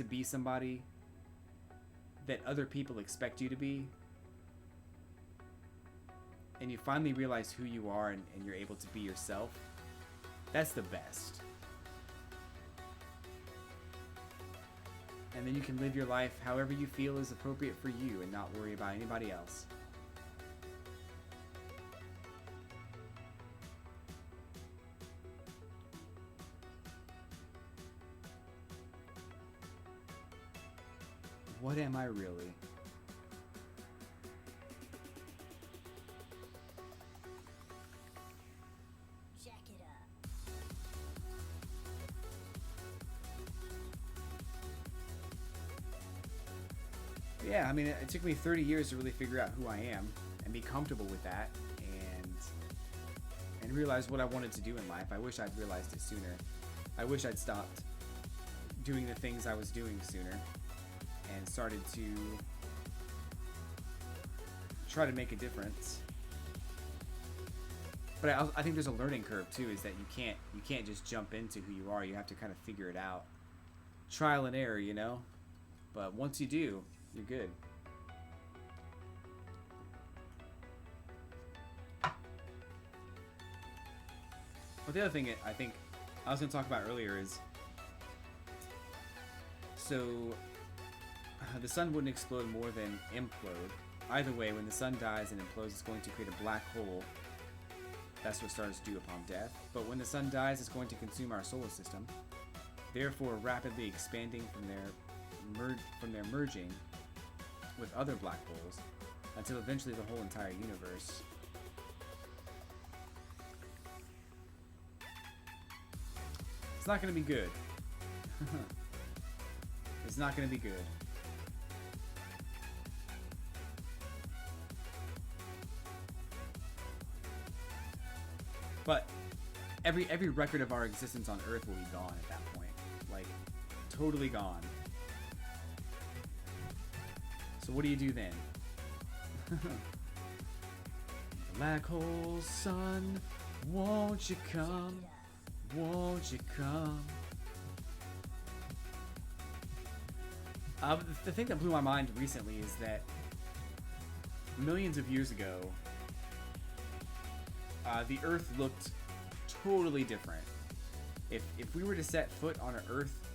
be somebody that other people expect you to be, and you finally realize who you are and you're able to be yourself, that's the best. And then you can live your life however you feel is appropriate for you and not worry about anybody else. What am I really? Jack it up. Yeah, I mean, it took me 30 years to really figure out who I am and be comfortable with that and realize what I wanted to do in life. I wish I'd realized it sooner. I wish I'd stopped doing the things I was doing sooner and started to try to make a difference. But I think there's a learning curve too, is that you can't just jump into who you are. You have to kind of figure it out. Trial and error, you know? But once you do, you're good. But the other thing I think I was going to talk about earlier is, so the sun wouldn't explode more than implode. Either way, when the sun dies and implodes, it's going to create a black hole. That's what stars do upon death. But when the sun dies, it's going to consume our solar system, therefore rapidly expanding from their merging with other black holes until eventually the whole entire universe it's not going to be good. It's not going to be good. But every record of our existence on Earth will be gone at that point. Like, totally gone. So what do you do then? Black hole sun, won't you come? Won't you come? The thing that blew my mind recently is that millions of years ago, the Earth looked totally different. If we were to set foot on an Earth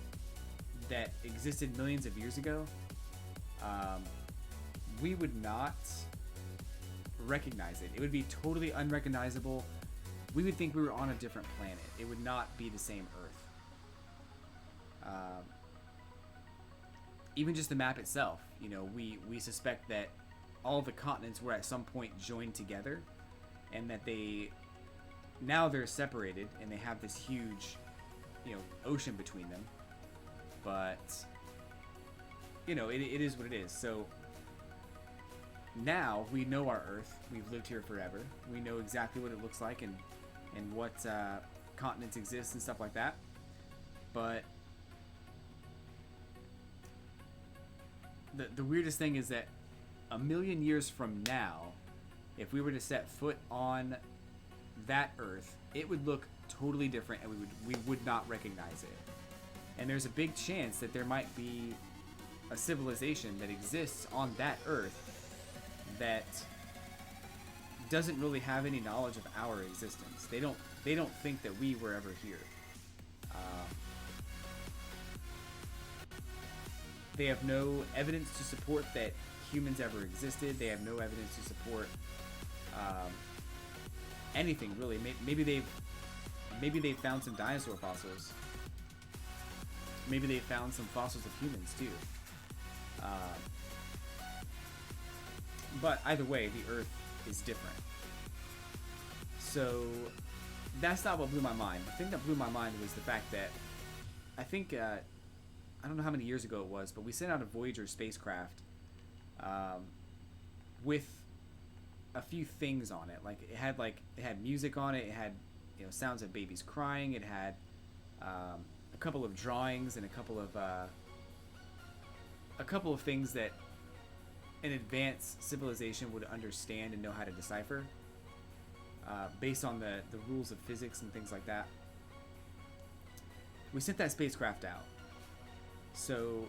that existed millions of years ago, we would not recognize it. It would be totally unrecognizable. We would think we were on a different planet. It would not be the same Earth. Even just the map itself, you know, we suspect that all the continents were at some point joined together, and that now they're separated and they have this huge, you know, ocean between them. But, you know, it is what it is. So now we know our Earth. We've lived here forever. We know exactly what it looks like and what continents exist and stuff like that. But the weirdest thing is that a million years from now, if we were to set foot on that Earth, it would look totally different, and we would not recognize it. And there's a big chance that there might be a civilization that exists on that Earth that doesn't really have any knowledge of our existence. They don't think that we were ever here. They have no evidence to support that humans ever existed. They have no evidence to support anything really. Maybe they've found some dinosaur fossils. Maybe they found some fossils of humans too. But either way, the Earth is different. So that's not what blew my mind. The thing that blew my mind was the fact that I think I don't know how many years ago it was, but we sent out a Voyager spacecraft with a few things on it. Like it had music on it. It had sounds of babies crying. It had a couple of drawings and a couple of things that an advanced civilization would understand and know how to decipher based on the rules of physics and things like that. We sent that spacecraft out. So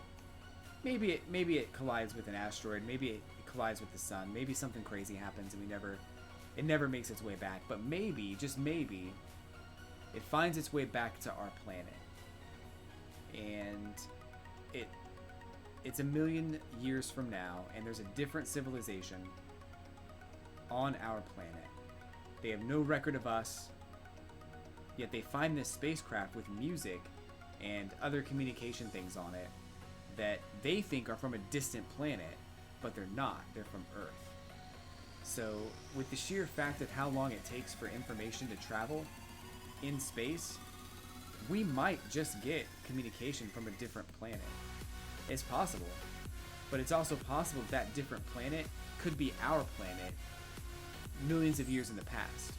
maybe it collides with an asteroid, maybe it collides with the sun, maybe something crazy happens and it never makes its way back, but maybe, just maybe, it finds its way back to our planet. And it's a million years from now, and there's a different civilization on our planet. They have no record of us, yet they find this spacecraft with music and other communication things on it that they think are from a distant planet, but they're not. They're from Earth. So with the sheer fact of how long it takes for information to travel in space, we might just get communication from a different planet. It's possible, but it's also possible that different planet could be our planet millions of years in the past.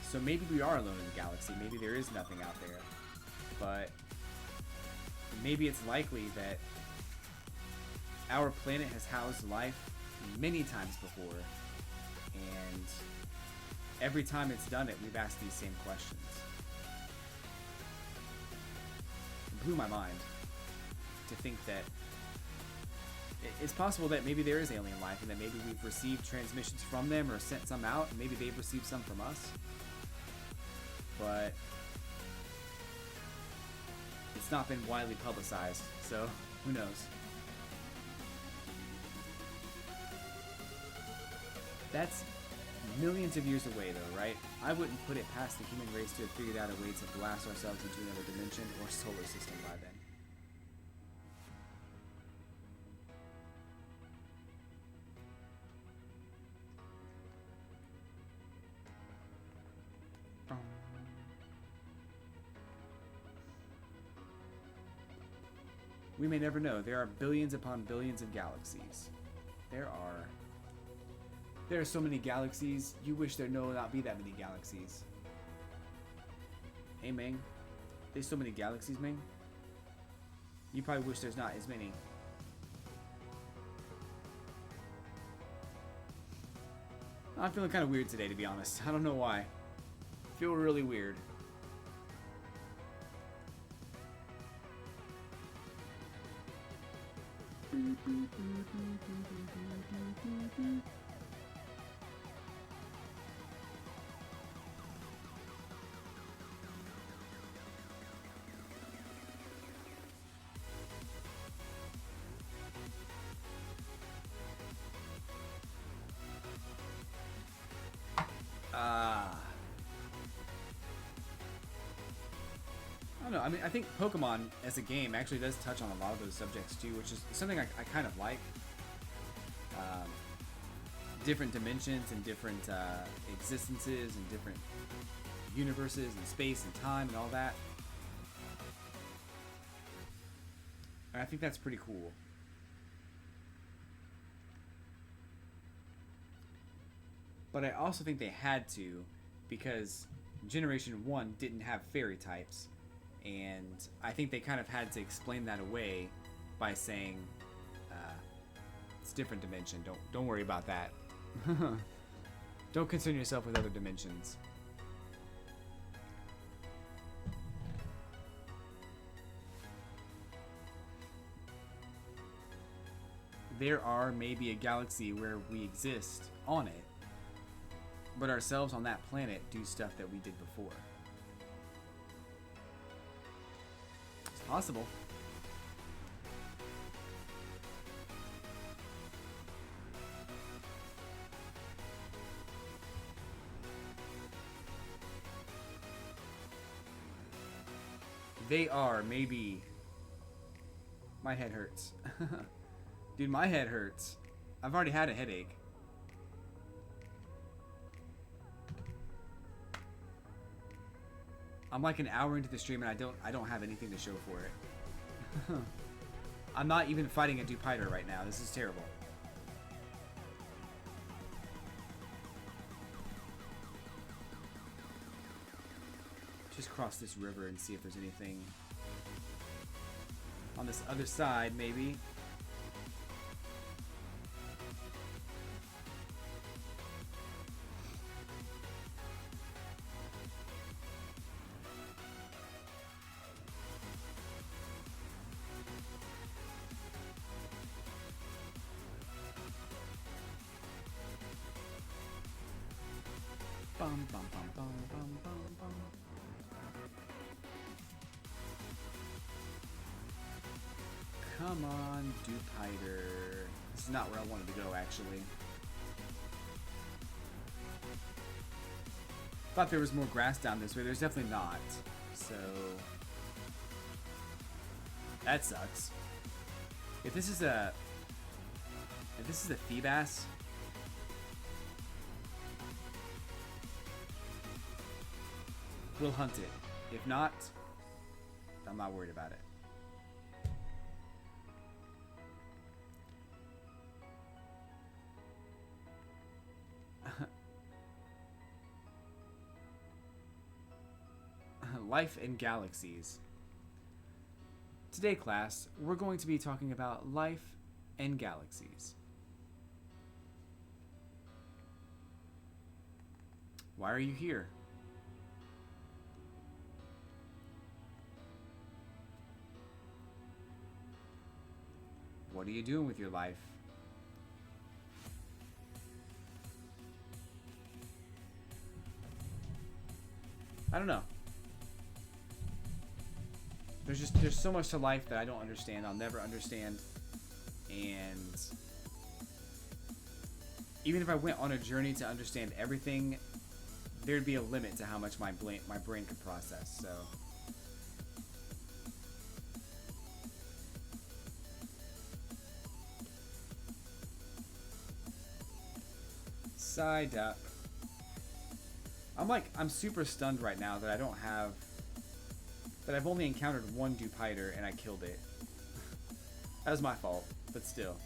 So maybe we are alone in the galaxy. Maybe there is nothing out there. But maybe it's likely that our planet has housed life many times before, and every time it's done it, we've asked these same questions. It blew my mind to think that it's possible that maybe there is alien life and that maybe we've received transmissions from them or sent some out, and maybe they've received some from us. But it's not been widely publicized, so who knows? That's millions of years away though, right? I wouldn't put it past the human race to have figured out a way to blast ourselves into another dimension or solar system by then. We may never know. There are billions upon billions of galaxies. There are so many galaxies, you wish there not be that many galaxies. Hey, Ming. There's so many galaxies, Ming. You probably wish there's not as many. I'm feeling kind of weird today, to be honest. I don't know why. I feel really weird. I don't know. I mean, I think Pokemon as a game actually does touch on a lot of those subjects too, which is something I kind of like. Different dimensions and different existences and different universes and space and time and all that. And I think that's pretty cool. But I also think they had to, because Generation 1 didn't have fairy types. And I think they kind of had to explain that away by saying, it's a different dimension. Don't worry about that. Don't concern yourself with other dimensions. there are maybe a galaxy where we exist on it, but ourselves on that planet do stuff that we did before. It's possible. They are, maybe. My head hurts. Dude, my head hurts. I've already had a headache. I'm like an hour into the stream and I don't have anything to show for it. I'm not even fighting a Dupiter right now. This is terrible. Just cross this river and see if there's anything on this other side, maybe. Bum, bum, bum, bum, bum, bum, bum. Come on, Dupiter. This is not where I wanted to go, actually. Thought there was more grass down this way. There's definitely not. So that sucks. If this is a Feebas, we'll hunt it. If not, I'm not worried about it. Life in galaxies. Today, class, we're going to be talking about life and galaxies. Why are you here? What are you doing with your life? I don't know. There's so much to life that I don't understand. I'll never understand. And even if I went on a journey to understand everything, there'd be a limit to how much my brain could process. So side up. I'm super stunned right now that I've only encountered one Dupiter and I killed it. That was my fault, but still.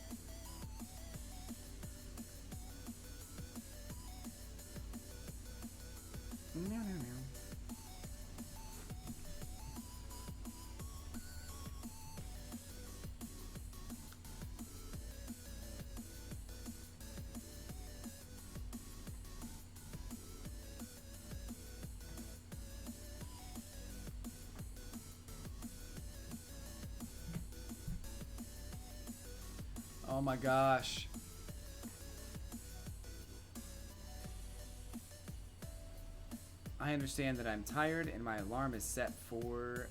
Oh my gosh. I understand that I'm tired and my alarm is set for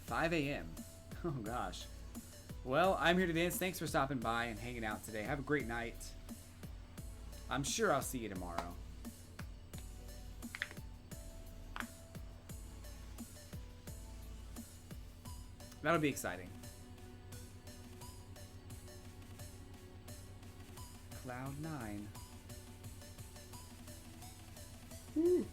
5 a.m. Oh gosh. Well, I'm here to dance. Thanks for stopping by and hanging out today. Have a great night. I'm sure I'll see you tomorrow. That'll be exciting. Cloud 9. Woo.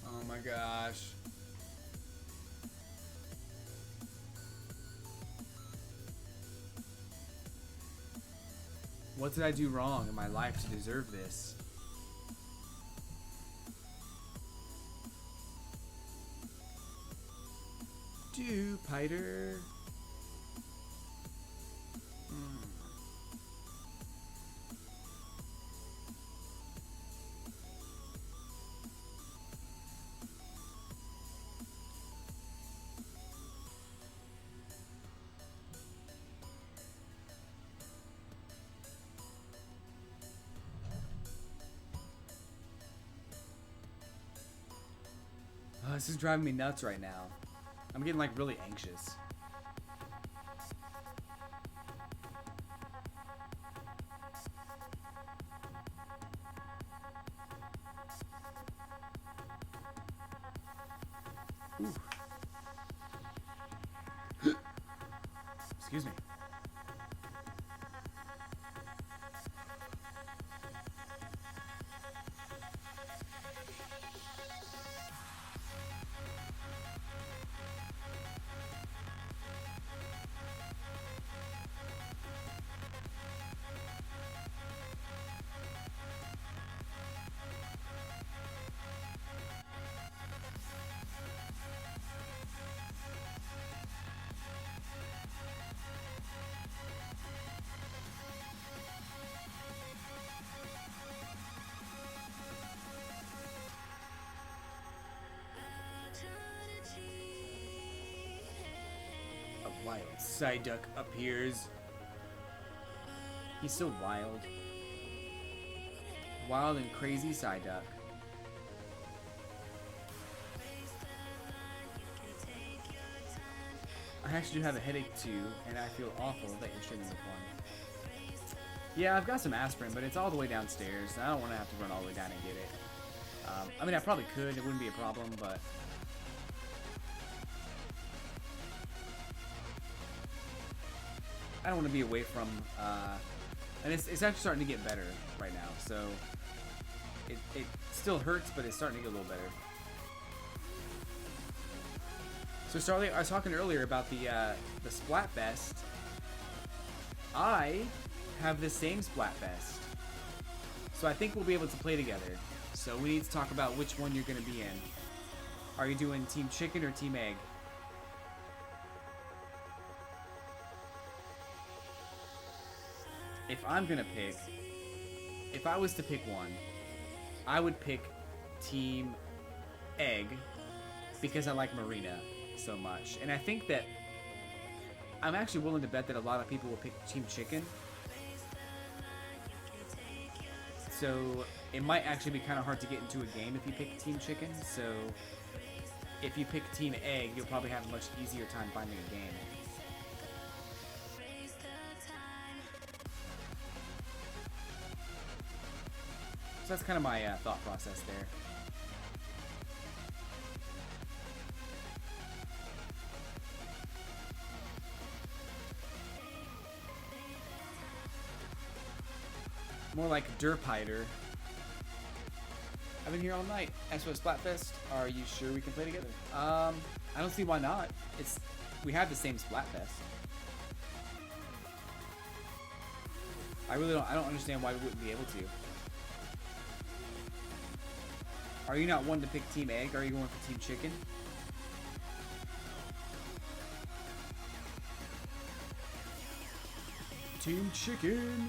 Oh my gosh. What did I do wrong in my life to deserve this? Dupiter. this is driving me nuts right now. I'm getting like really anxious. Ooh. Excuse me. A wild Psyduck appears. He's so wild. Wild and crazy Psyduck. I actually do have a headache too, and I feel awful that you're streaming with one. Yeah, I've got some aspirin, but it's all the way downstairs. I don't want to have to run all the way down and get it. I mean, I probably could. It wouldn't be a problem, but... I don't want to be away from... and it's actually starting to get better right now, so... It still hurts, but it's starting to get a little better. So Starlight, I was talking earlier about the Splatfest. I have the same Splatfest. So I think we'll be able to play together. So we need to talk about which one you're going to be in. Are you doing Team Chicken or Team Egg? If I'm going to pick... If I was to pick one, I would pick Team Egg because I like Marina so much. And I think that I'm actually willing to bet that a lot of people will pick Team Chicken. So it might actually be kind of hard to get into a game if you pick Team Chicken. So if you pick Team Egg, you'll probably have a much easier time finding a game. So that's kind of my thought process there. More like Derpider. I've been here all night. SOS Splatfest. Are you sure we can play together? I don't see why not. We have the same Splatfest. I don't understand why we wouldn't be able to. Are you not one to pick Team Egg? Are you going for Team Chicken? Team Chicken.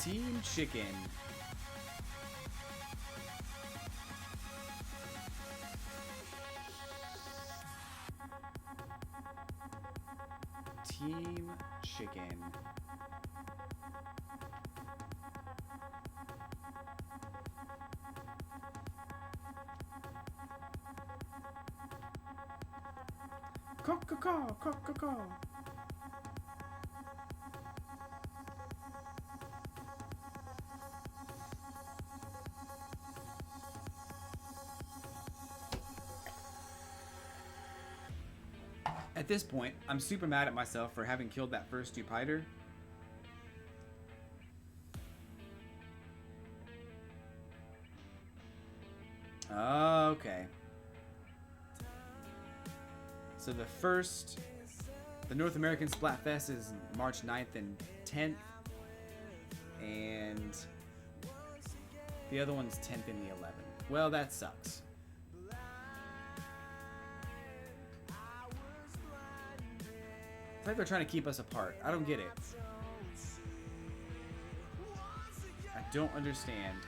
Team Chicken. Team Chicken. Caw. At this point, I'm super mad at myself for having killed that first Dupider. Okay. So the North American Splatfest is March 9th and 10th. And the other one's 10th and the 11th. Well, that sucks. It's like they're trying to keep us apart. I don't get it. I don't understand.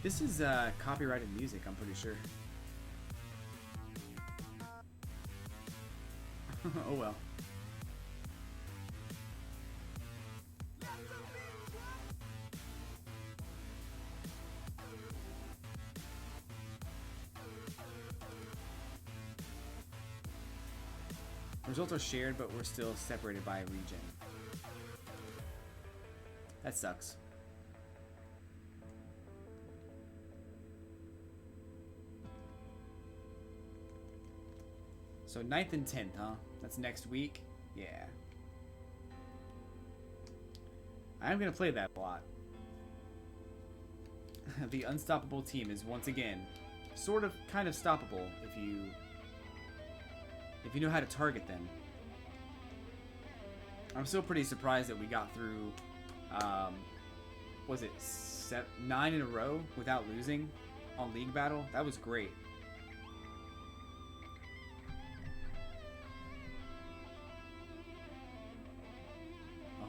This is copyrighted music, I'm pretty sure. Oh well. Results are shared, but we're still separated by a region. That sucks. So 9th and 10th, huh? That's next week? Yeah. I'm gonna play that a lot. The unstoppable team is once again sort of kind of stoppable if you know how to target them. I'm still pretty surprised that we got through was it 9 in a row without losing on League Battle? That was great.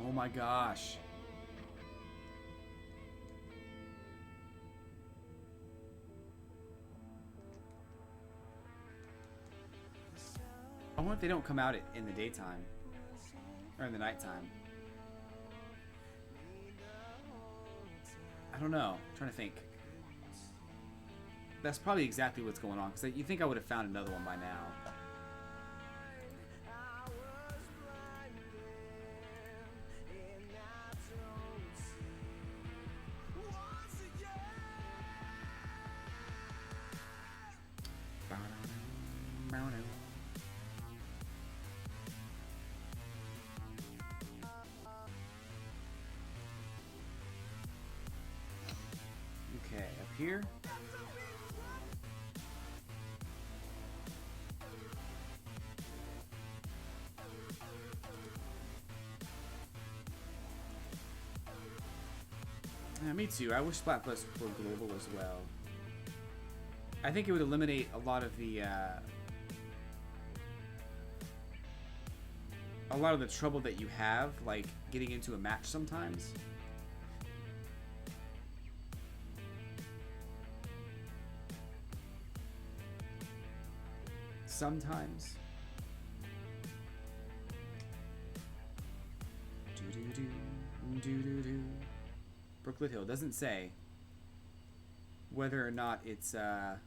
Oh my gosh. I wonder if they don't come out in the daytime. Or in the nighttime. I don't know. I'm trying to think. That's probably exactly what's going on. Because you think I would have found another one by now. Okay, up here. Yeah, me too. I wish Splat Plus were global as well. I think it would eliminate a lot of the trouble that you have, like getting into a match sometimes. Sometimes. Do-do-do. Brooklet Hill doesn't say whether or not it's oh,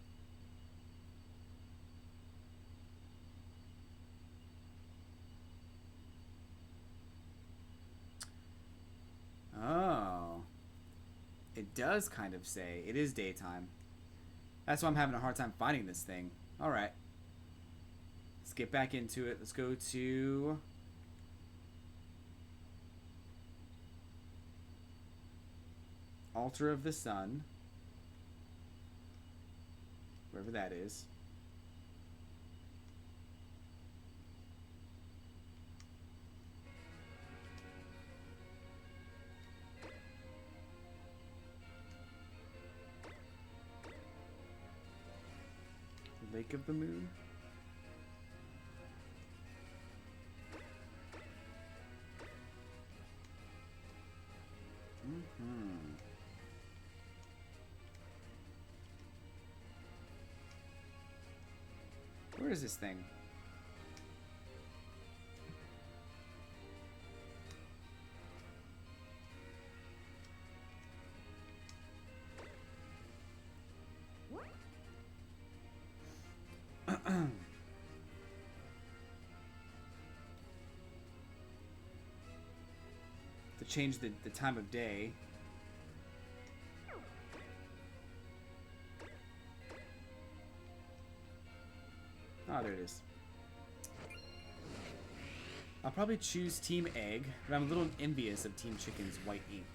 it does kind of say it is daytime. That's why I'm having a hard time finding this thing. All right, let's get back into it. Let's go to Altar of the Sun, wherever that is. Lake of the Moon. Where is this thing? To change the time of day. Oh, there it is. I'll probably choose Team Egg, but I'm a little envious of Team Chicken's white ink.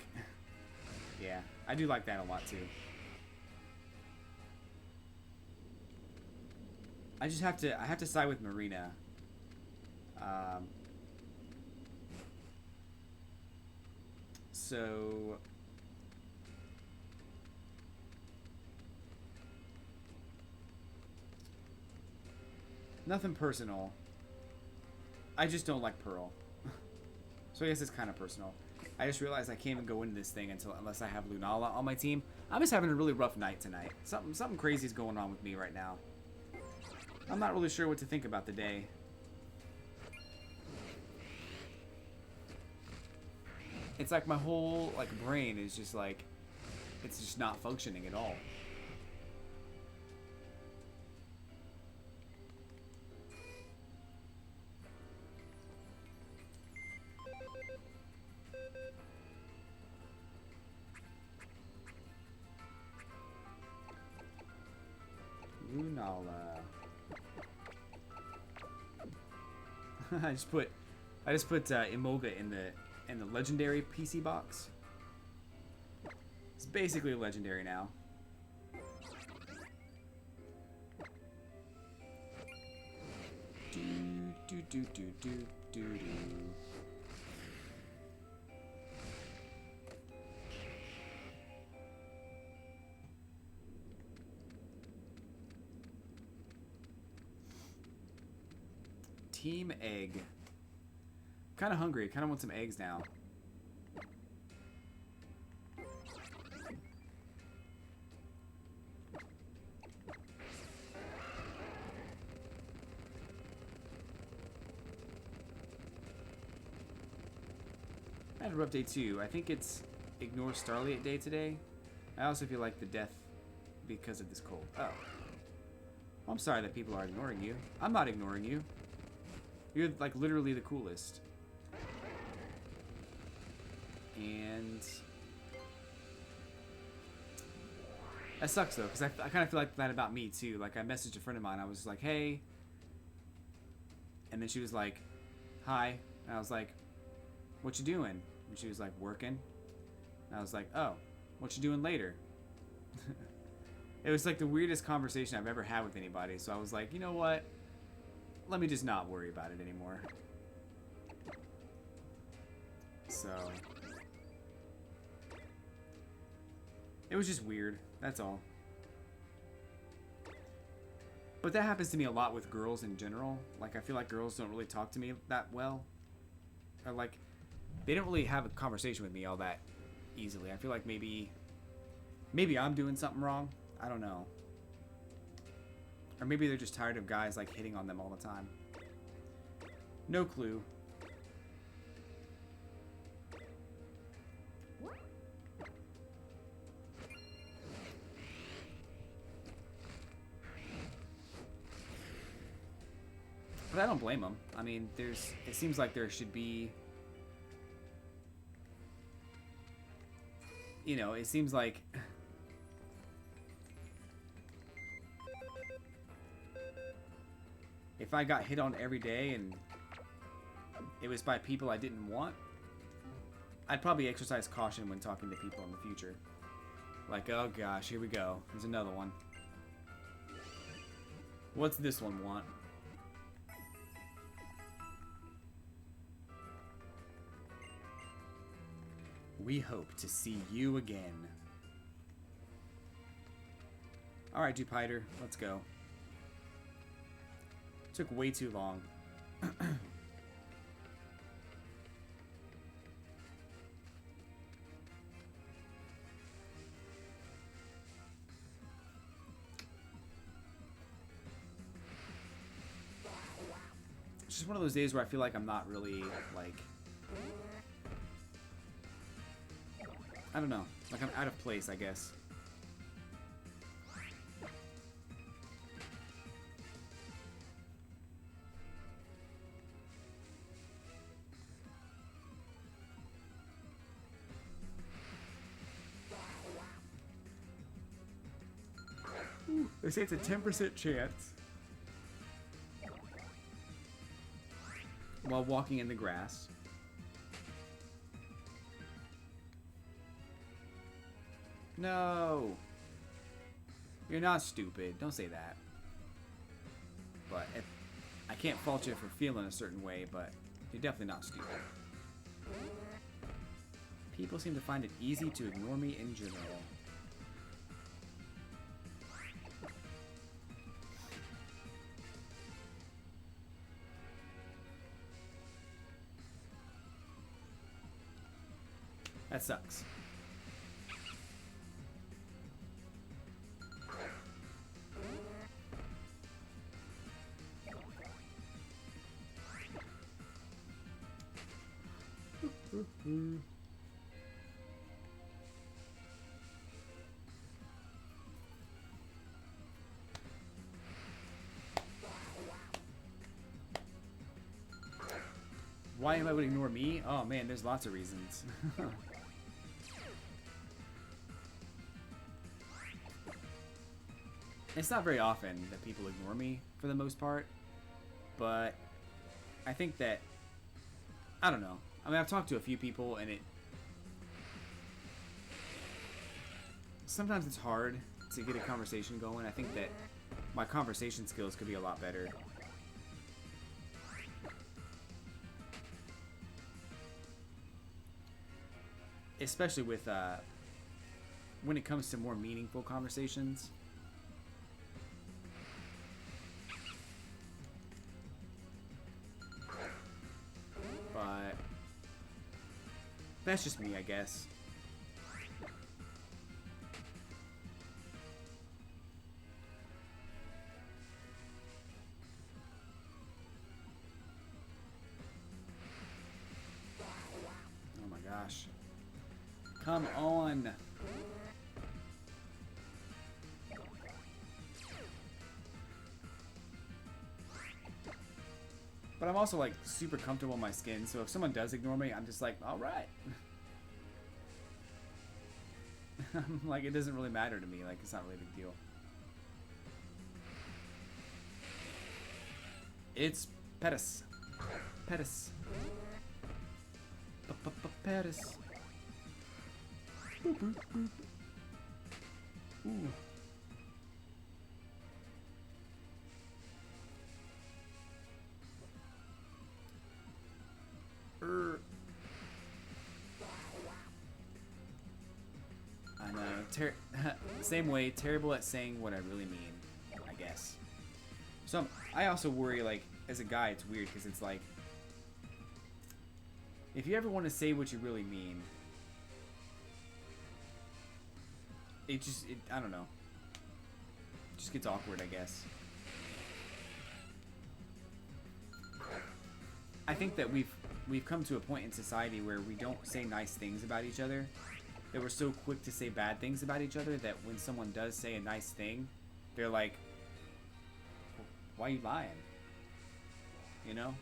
Yeah, I do like that a lot too. I have to side with Marina. So nothing personal. I just don't like Pearl. So I guess it's kind of personal. I just realized I can't even go into this thing unless I have Lunala on my team. I'm just having a really rough night tonight. Something crazy is going on with me right now. I'm not really sure what to think about the day. It's like my whole brain is just like, it's just not functioning at all. Lunala. I just put Imoga in the legendary PC box. It's basically legendary now. Do do do do do do do. Team egg. Kind of hungry. Kind of want some eggs now. I had a rough day too. I think it's Ignore Starlight Day today. I also feel like the death because of this cold. Oh. I'm sorry that people are ignoring you. I'm not ignoring you. You're like literally the coolest. And that sucks though, because I kind of feel like that about me too. Like I messaged a friend of mine. I was like, hey. And then she was like, hi. And I was like, what you doing? And she was like, working. And I was like, oh, what you doing later? It was like the weirdest conversation I've ever had with anybody. So I was like, you know what? Let me just not worry about it anymore. So it was just weird. That's all. But that happens to me a lot with girls in general. Like, I feel like girls don't really talk to me that well. Or, like, they don't really have a conversation with me all that easily. I feel like maybe I'm doing something wrong. I don't know. Or maybe they're just tired of guys, like, hitting on them all the time. No clue. But I don't blame them. I mean, it seems like there should be, you know, it seems like if I got hit on every day and it was by people I didn't want, I'd probably exercise caution when talking to people in the future. Like, oh gosh, here we go. There's another one. What's this one want? We hope to see you again. Alright, Jupiter, let's go. Took way too long. It's just one of those days where I feel like I'm not really, like, I don't know. Like, I'm out of place, I guess. Ooh, they say it's a 10% chance while walking in the grass. No. You're not stupid. Don't say that. But I can't fault you for feeling a certain way, but you're definitely not stupid. People seem to find it easy to ignore me in general. That sucks. Why am I would ignore me? Oh man, there's lots of reasons. It's not very often that people ignore me for the most part, but I think that, I don't know. I mean, I've talked to a few people and sometimes it's hard to get a conversation going. I think that my conversation skills could be a lot better. Especially with, when it comes to more meaningful conversations. But that's just me, I guess. Oh my gosh. Come on. But I'm also like super comfortable in my skin, so if someone does ignore me, I'm just like, all right. Like, it doesn't really matter to me. Like, it's not really a big deal. It's Pettis. Pettis. Pettis. Boop, boop, boop. Ooh. I know. Same way, terrible at saying what I really mean, I guess. So I also worry, like, as a guy, it's weird because it's like, if you ever want to say what you really mean, I don't know. It just gets awkward, I guess. I think that we've come to a point in society where we don't say nice things about each other. That we're so quick to say bad things about each other that when someone does say a nice thing, they're like, why are you lying? You know?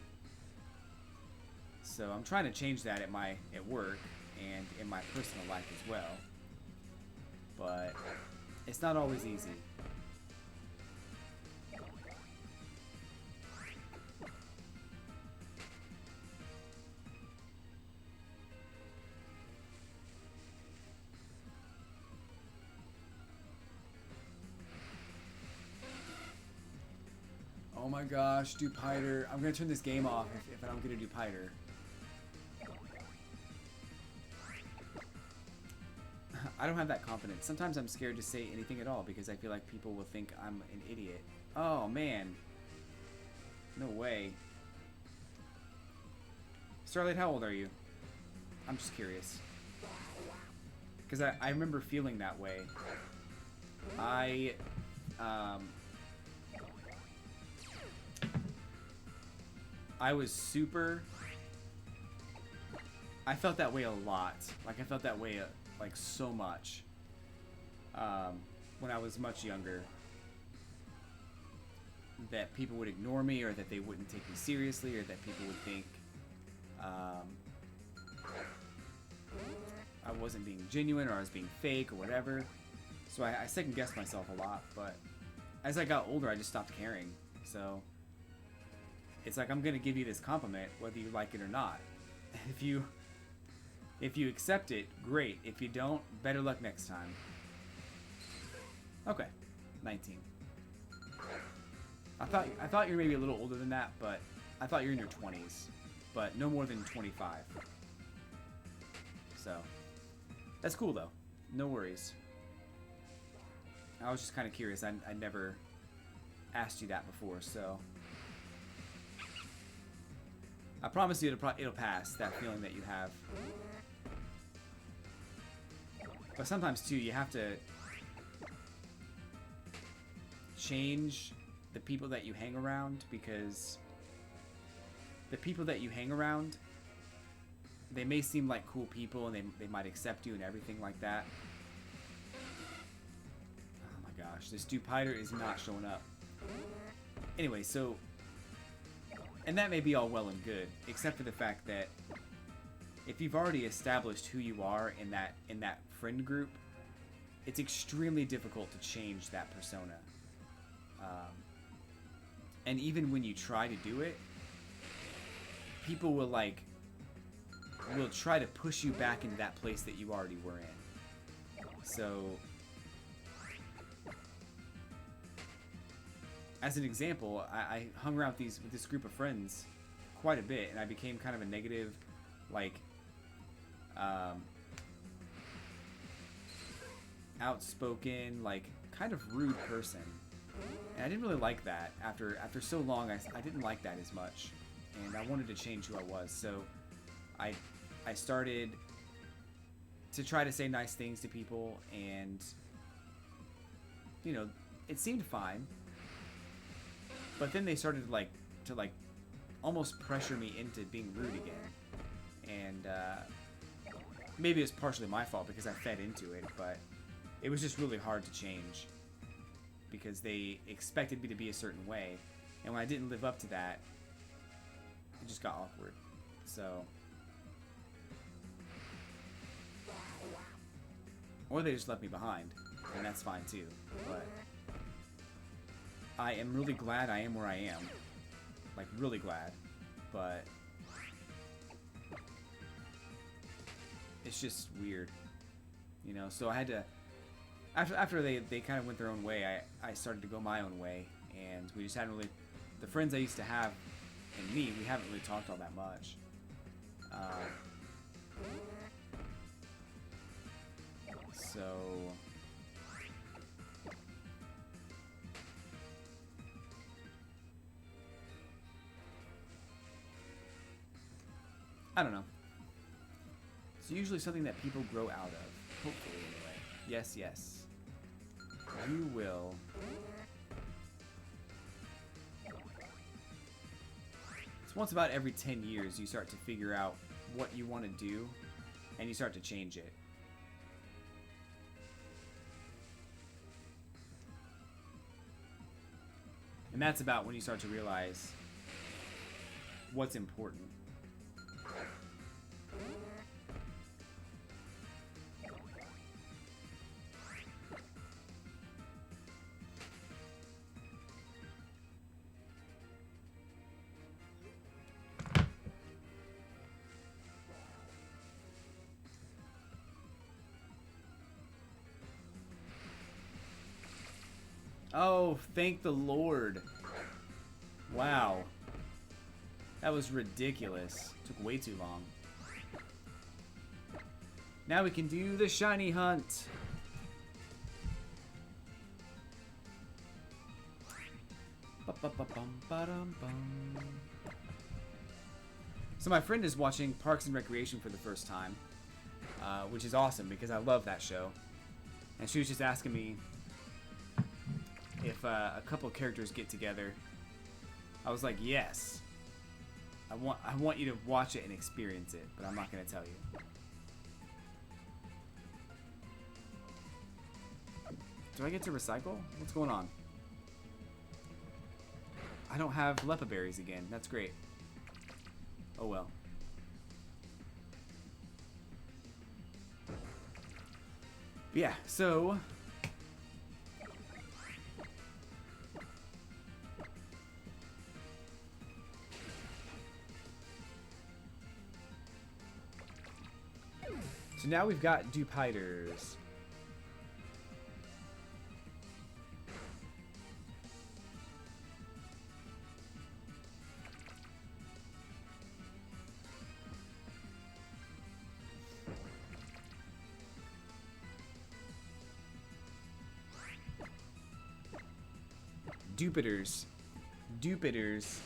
So I'm trying to change that at work and in my personal life as well. But it's not always easy. Oh my gosh, Dupiter. I'm gonna turn this game off if I don't get a Dupiter. I don't have that confidence. Sometimes I'm scared to say anything at all because I feel like people will think I'm an idiot. Oh man. No way. Starlight, how old are you? I'm just curious. Because I remember feeling that way. I was super... I felt that way a lot. Like, I felt that way, like, so much. When I was much younger. That people would ignore me, or that they wouldn't take me seriously, or that people would think I wasn't being genuine, or I was being fake, or whatever. So I second-guessed myself a lot, but as I got older, I just stopped caring. So it's like, I'm gonna give you this compliment, whether you like it or not. If you accept it, great. If you don't, better luck next time. Okay, 19. I thought you were maybe a little older than that, but I thought you were in your 20s, but no more than 25. So that's cool though. No worries. I was just kind of curious. I never asked you that before, so I promise you it'll pass, that feeling that you have. But sometimes too, you have to change the people that you hang around, because the people that you hang around, they may seem like cool people and they might accept you and everything like that. Oh my gosh, this Dupiter is not showing up. Anyway, so, and that may be all well and good, except for the fact that if you've already established who you are in that friend group, it's extremely difficult to change that persona. And even when you try to do it, people will try to push you back into that place that you already were in. So, as an example, I hung around with this group of friends quite a bit, and I became kind of a negative, like, outspoken, like, kind of rude person. And I didn't really like that. After so long, I didn't like that as much. And I wanted to change who I was. So I started to try to say nice things to people, and, you know, it seemed fine. But then they started to almost pressure me into being rude again. And maybe it's partially my fault because I fed into it, but it was just really hard to change because they expected me to be a certain way, and when I didn't live up to that, it just got awkward. So, or they just left me behind, and that's fine too. But I am really glad I am where I am, like really glad, but it's just weird, you know. So I had to, after they kind of went their own way, I started to go my own way, and we just hadn't really, the friends I used to have and me, we haven't really talked all that much. So I don't know. It's usually something that people grow out of. Hopefully, anyway. Yes, yes. You will. It's once about every 10 years you start to figure out what you want to do, and you start to change it. And that's about when you start to realize what's important. Oh, thank the Lord. Wow. That was ridiculous. Took way too long. Now we can do the shiny hunt. So my friend is watching Parks and Recreation for the first time, which is awesome because I love that show. And she was just asking me if a couple of characters get together. I was like, yes. I want you to watch it and experience it, but I'm not going to tell you. Do I get to recycle? What's going on? I don't have lepa berries again. That's great. Oh well. Yeah, so now we've got Dupiters. Dupiters. Dupiters.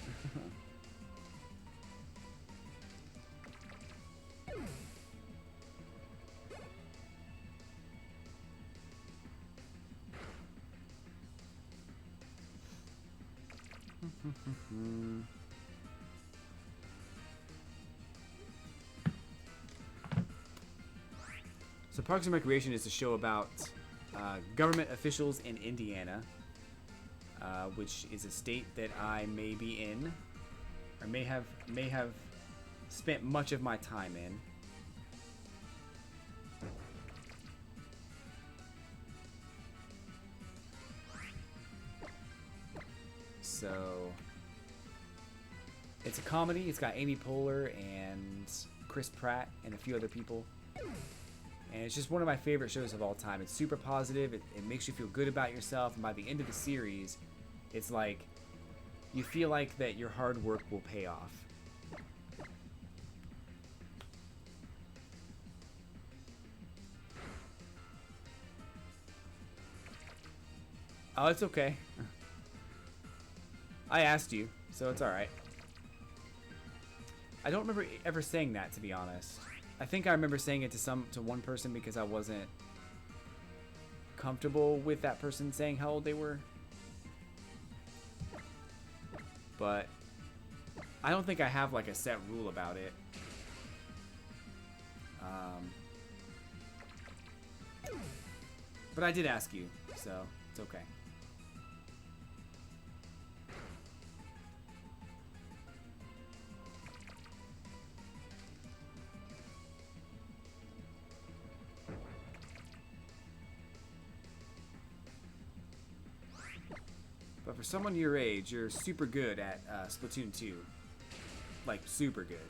So Parks and Recreation is a show about government officials in Indiana, which is a state that I may be in, or may have spent much of my time in. So it's a comedy. It's got Amy Poehler and Chris Pratt and a few other people. And it's just one of my favorite shows of all time. It's super positive. It makes you feel good about yourself. And by the end of the series, it's like you feel like that your hard work will pay off. Oh, it's okay. I asked you, so it's alright. I don't remember ever saying that, to be honest. I think I remember saying it to one person because I wasn't comfortable with that person saying how old they were. But I don't think I have like a set rule about it. But I did ask you, so it's okay. But for someone your age, you're super good at Splatoon 2. Like, super good.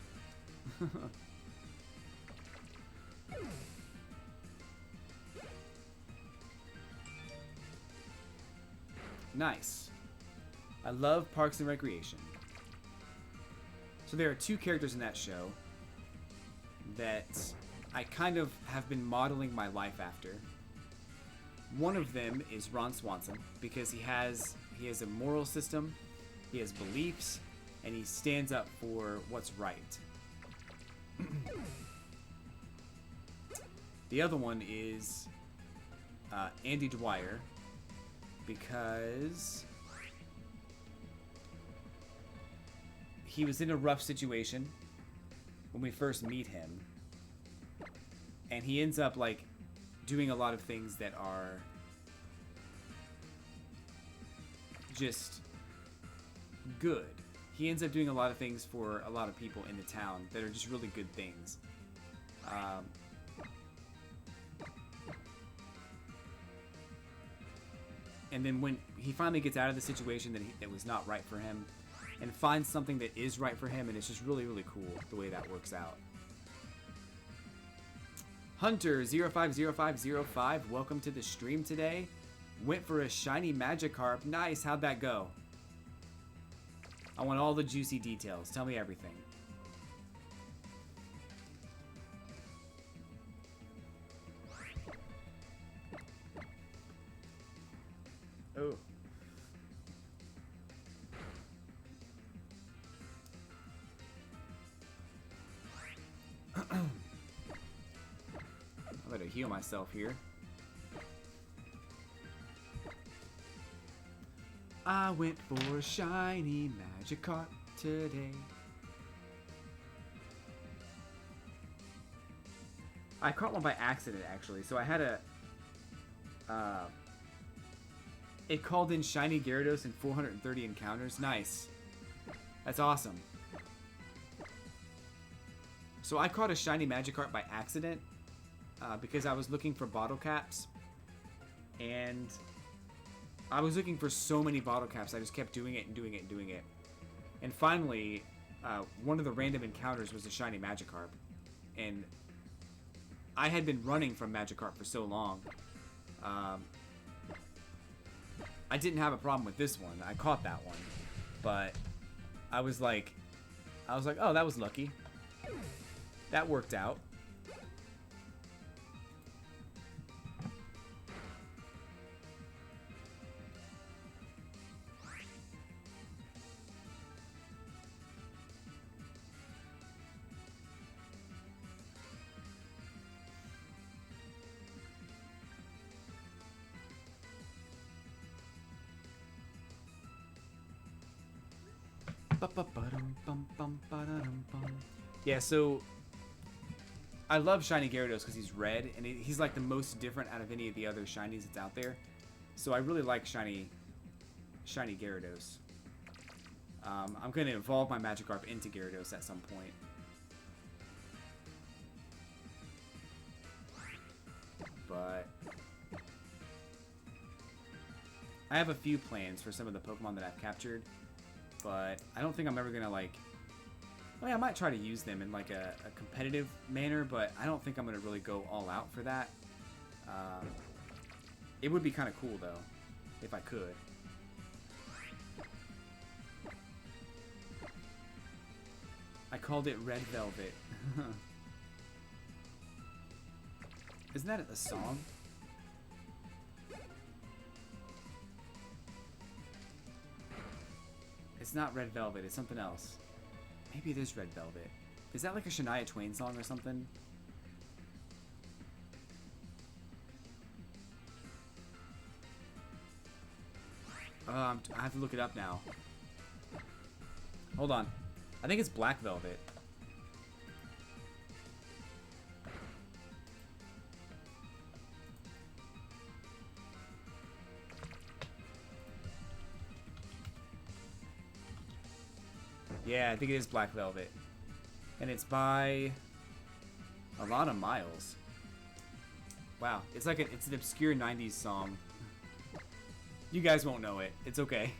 Nice. I love Parks and Recreation. So there are two characters in that show that I kind of have been modeling my life after. One of them is Ron Swanson because he has a moral system, he has beliefs, and he stands up for what's right. The other one is Andy Dwyer because he was in a rough situation when we first meet him, and he ends up like doing a lot of things that are just good. He ends up doing a lot of things for a lot of people in the town that are just really good things. And then when he finally gets out of the situation that was not right for him and finds something that is right for him, and it's just really, really cool the way that works out. Hunter050505, welcome to the stream today. Went for a shiny Magikarp. Nice, how'd that go? I want all the juicy details. Tell me everything. Oh. I better heal myself here. I went for a shiny Magikarp today. I caught one by accident, actually. So I had a... it called in shiny Gyarados in 430 encounters. Nice. That's awesome. So I caught a shiny Magikarp by accident because I was looking for bottle caps. And I was looking for so many bottle caps. I just kept doing it and doing it and doing it. And finally, one of the random encounters was a shiny Magikarp. And I had been running from Magikarp for so long. I didn't have a problem with this one. I caught that one. But I was like, oh, that was lucky. That worked out. Yeah, so I love Shiny Gyarados because he's red, and he's like the most different out of any of the other shinies that's out there. So I really like Shiny Gyarados. I'm going to evolve my Magikarp into Gyarados at some point. But I have a few plans for some of the Pokemon that I've captured, but I don't think I'm ever going to, like... I mean, I might try to use them in, like, a competitive manner, but I don't think I'm going to really go all out for that. It would be kind of cool, though, if I could. I called it Red Velvet. Isn't that a song? It's not Red Velvet, it's something else. Maybe it is Red Velvet. Is that like a Shania Twain song or something? I have to look it up now. Hold on. I think it's Black Velvet. Yeah, I think it is Black Velvet. And it's by Alana Miles. Wow, it's like it's an obscure 90s song. You guys won't know it. It's okay.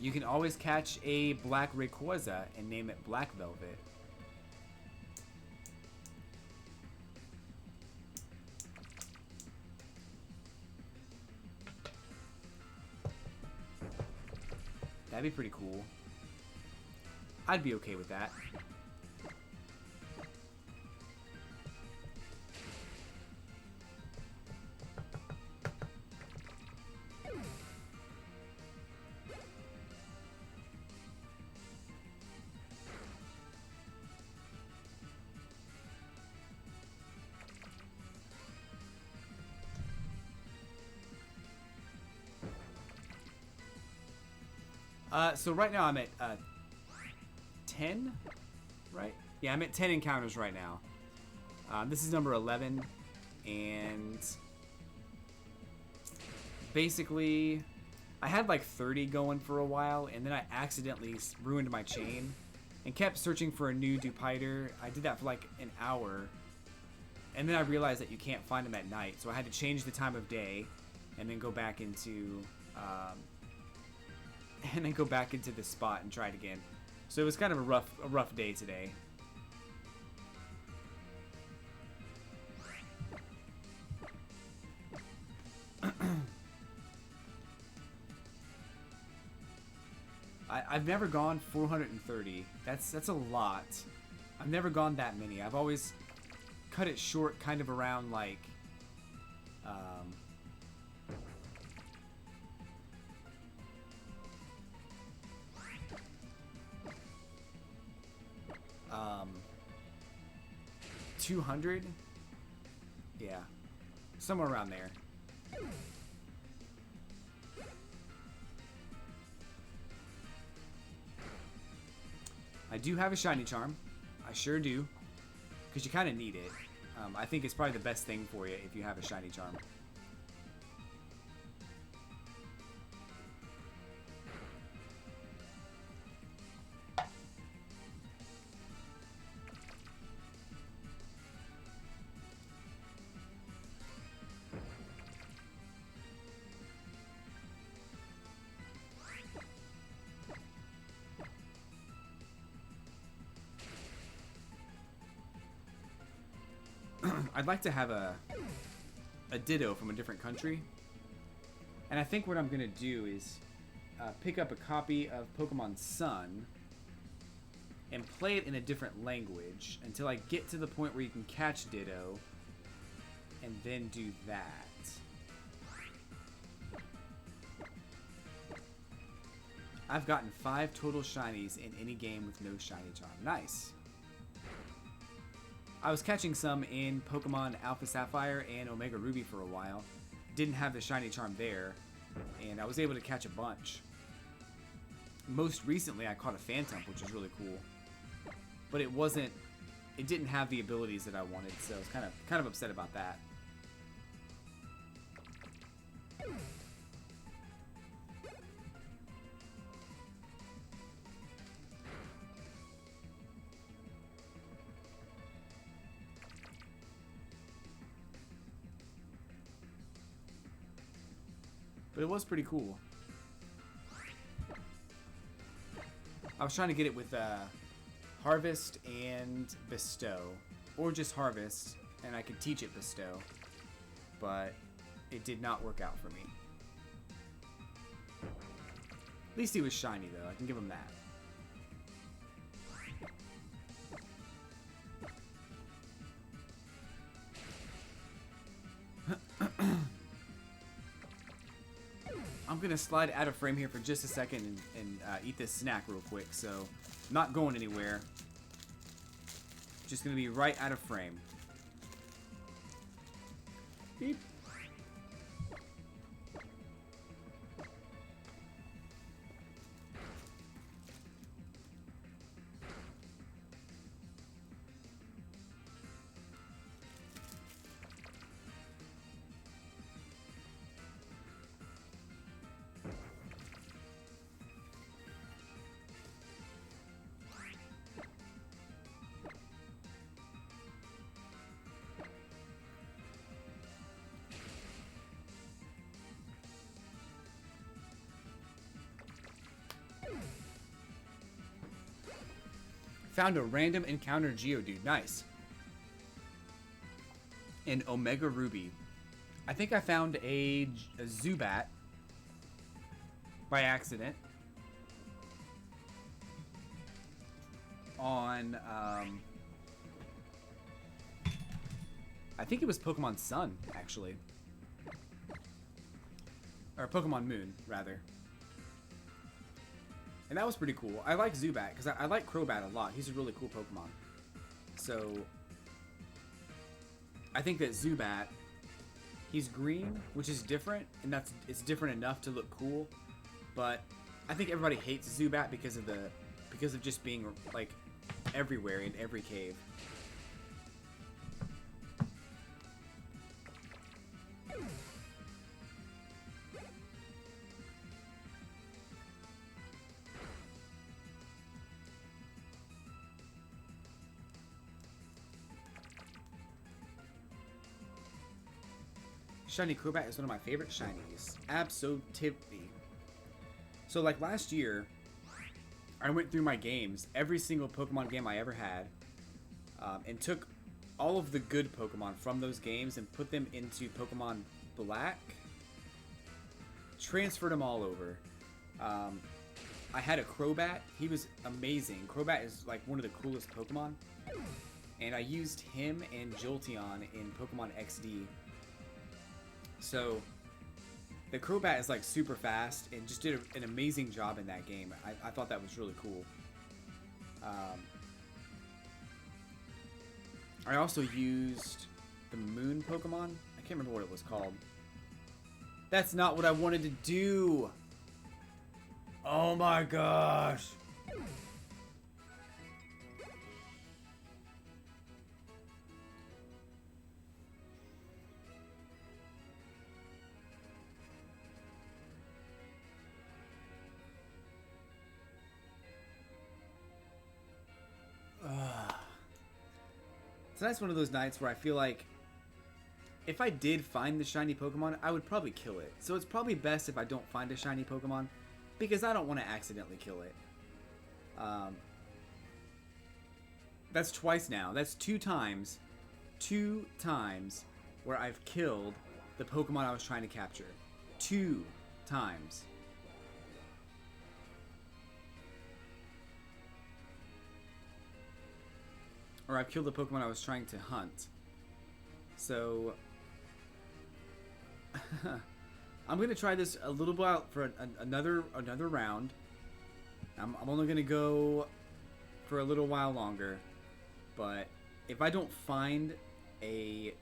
You can always catch a black Rayquaza and name it Black Velvet. That'd be pretty cool. I'd be okay with that. So right now I'm at 10, right? Yeah, I'm at 10 encounters right now. This is number 11, and basically I had like 30 going for a while, and then I accidentally ruined my chain and kept searching for a new Dupiter. I did that for like an hour, and then I realized that you can't find them at night, so I had to change the time of day and then go back into the spot and try it again. So it was kind of a rough day today. I've never gone 430. That's a lot. I've never gone that many. I've always cut it short, kind of around like 200? Yeah. Somewhere around there. I do have a shiny charm. I sure do. Because you kind of need it. I think it's probably the best thing for you if you have a shiny charm. I'd like to have a Ditto from a different country. And I think what I'm going to do is pick up a copy of Pokemon Sun and play it in a different language until I get to the point where you can catch Ditto, and then do that. I've gotten 5 total shinies in any game with no shiny charm. Nice. I was catching some in Pokemon Alpha Sapphire and Omega Ruby for a while. didn't have the shiny charm there, and I was able to catch a bunch. Most recently, I caught a Phantom, which was really cool, but it didn't have the abilities that I wanted, so I was kind of upset about that. But it was pretty cool. I was trying to get it with Harvest and Bestow. Or just Harvest, and I could teach it Bestow. But it did not work out for me. At least he was shiny, though. I can give him that. I'm gonna slide out of frame here for just a second and eat this snack real quick, so not going anywhere. Just gonna be right out of frame. Beep. Found a random encounter Geodude. Nice. An Omega Ruby. I think I found a Zubat by accident on I think it was Pokemon Sun, actually. Or Pokemon Moon, rather. And that was pretty cool. I like Zubat, because I like Crobat a lot. He's a really cool Pokemon. So, I think that Zubat, he's green, which is different, and it's different enough to look cool. But I think everybody hates Zubat because of just being like everywhere in every cave. Shiny Crobat is one of my favorite shinies. Absolutely. So like last year, I went through my games, every single Pokemon game I ever had, and took all of the good Pokemon from those games and put them into Pokemon Black. Transferred them all over. I had a Crobat. He was amazing. Crobat is like one of the coolest Pokemon. And I used him and Jolteon in Pokemon XD. So, the Crobat is like super fast and just did an amazing job in that game. I thought that was really cool. I also used the Moon Pokemon. I can't remember what it was called. That's not what I wanted to do! Oh my gosh! So that's one of those nights where I feel like if I did find the shiny Pokemon, I would probably kill it. So it's probably best if I don't find a shiny Pokemon, because I don't want to accidentally kill it. That's twice now. That's two times where I've killed the Pokemon I was trying to capture. 2 times. Or I've killed the Pokemon I was trying to hunt. So, I'm gonna try this a little bit out for another round. I'm only gonna go for a little while longer, but if I don't find a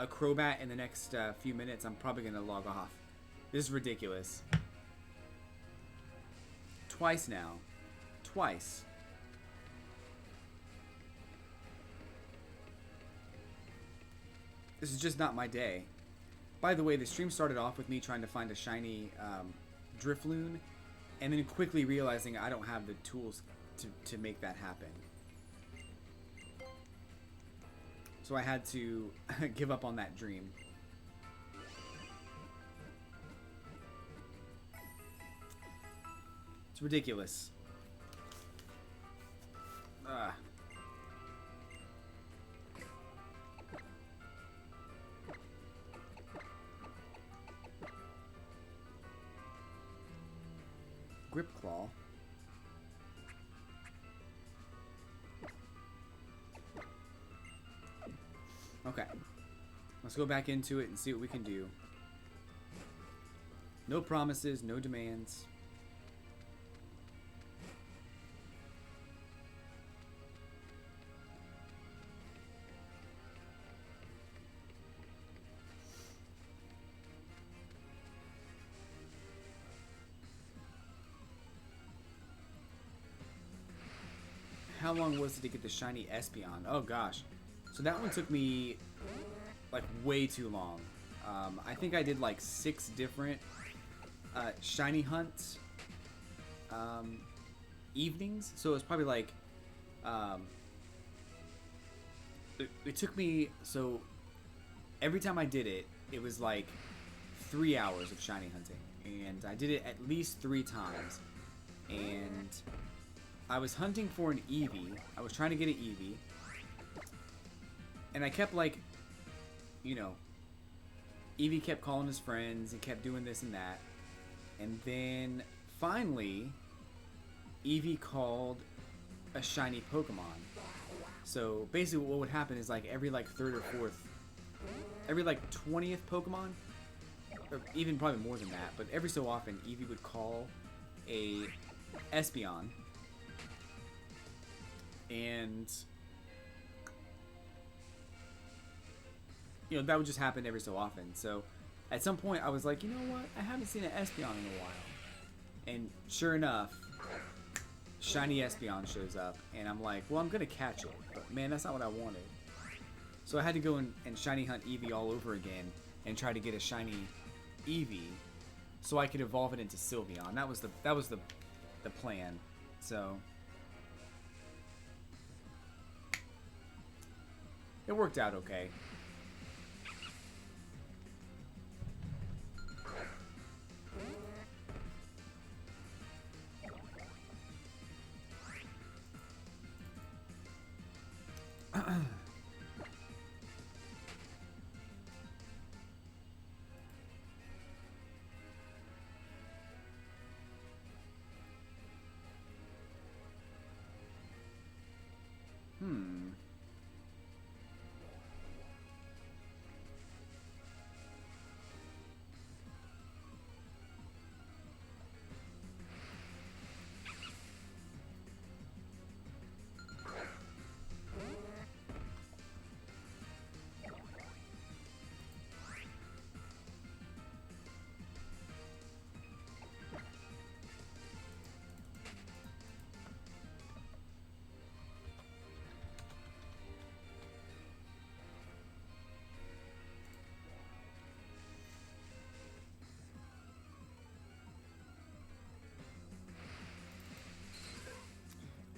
a Crobat in the next few minutes, I'm probably going to log off. This is ridiculous. Twice now. Twice. This is just not my day. By the way, the stream started off with me trying to find a shiny Drifloon, and then quickly realizing I don't have the tools to make that happen. So I had to give up on that dream. It's ridiculous. Grip Claw. Okay. Let's go back into it and see what we can do. No promises, no demands. How long was it to get the shiny Espeon? Oh gosh. So that one took me like way too long. I think I did like 6 different shiny hunts evenings. So it was probably like it took me, so every time I did it, it was like 3 hours of shiny hunting. And I did it at least 3 times. And I was hunting for an Eevee. I was trying to get an Eevee. And I kept like, you know, Eevee kept calling his friends and kept doing this and that. And then finally, Eevee called a shiny Pokemon. So basically what would happen is like every like 3rd or 4th, every like 20th Pokemon, or even probably more than that, but every so often Eevee would call a Espeon. And you know, that would just happen every so often. So at some point I was like, you know what? I haven't seen an Espeon in a while. And sure enough, shiny Espeon shows up. And I'm like, well, I'm going to catch it. But man, that's not what I wanted. So I had to go and shiny hunt Eevee all over again. And try to get a shiny Eevee. So I could evolve it into Sylveon. That was the plan. So it worked out okay.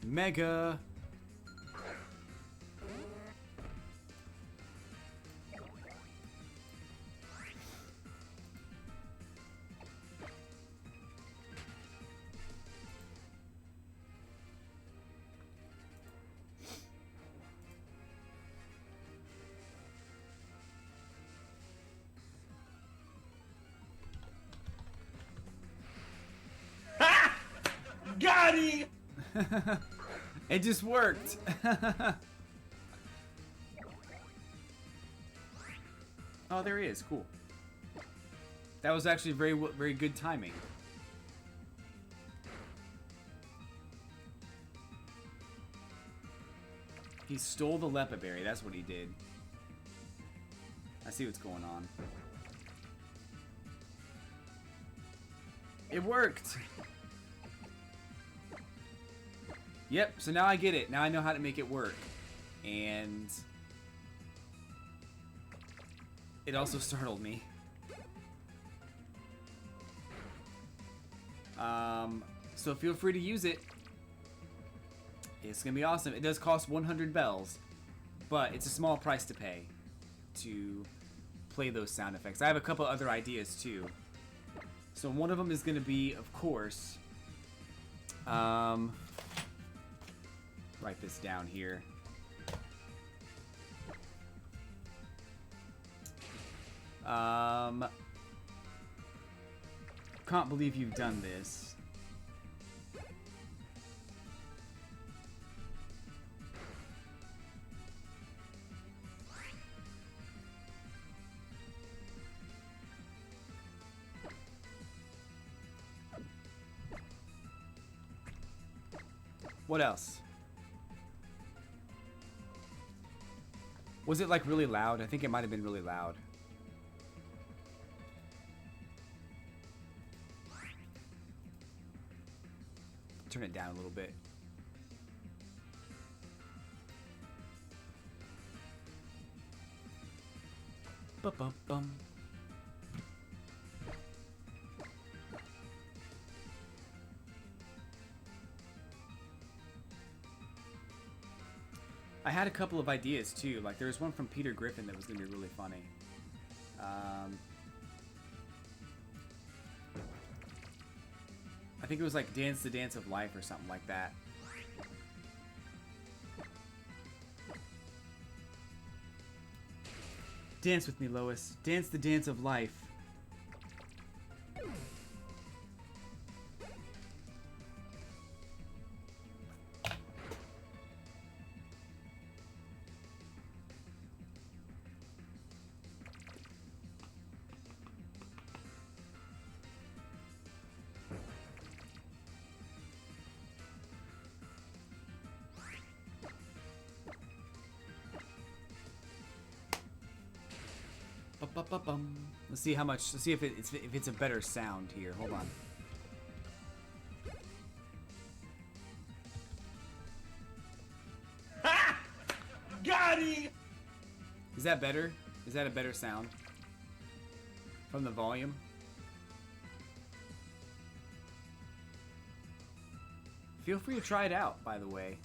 Mega. Got him! It just worked. Oh, there he is. Cool. That was actually very good timing. He stole the Lepa Berry. That's what he did. I see what's going on. It worked! Yep, so now I get it. Now I know how to make it work. And it also startled me. So feel free to use it. It's gonna be awesome. It does cost 100 bells, but it's a small price to pay to play those sound effects. I have a couple other ideas too. So one of them is gonna be, of course, write this down here. Can't believe you've done this. What else? Was it like really loud? I think it might have been really loud. Turn it down a little bit. Ba-bum-bum. I had a couple of ideas too. Like there was one from Peter Griffin that was gonna be really funny. I think it was like Dance the Dance of Life or something like that. Dance with me, Lois. Dance the dance of life. Ba-ba-ba-bum. Let's see how much. Let's see if it's a better sound here. Hold on. Ha! Got him! Is that better? Is that a better sound from the volume? Feel free to try it out, by the way.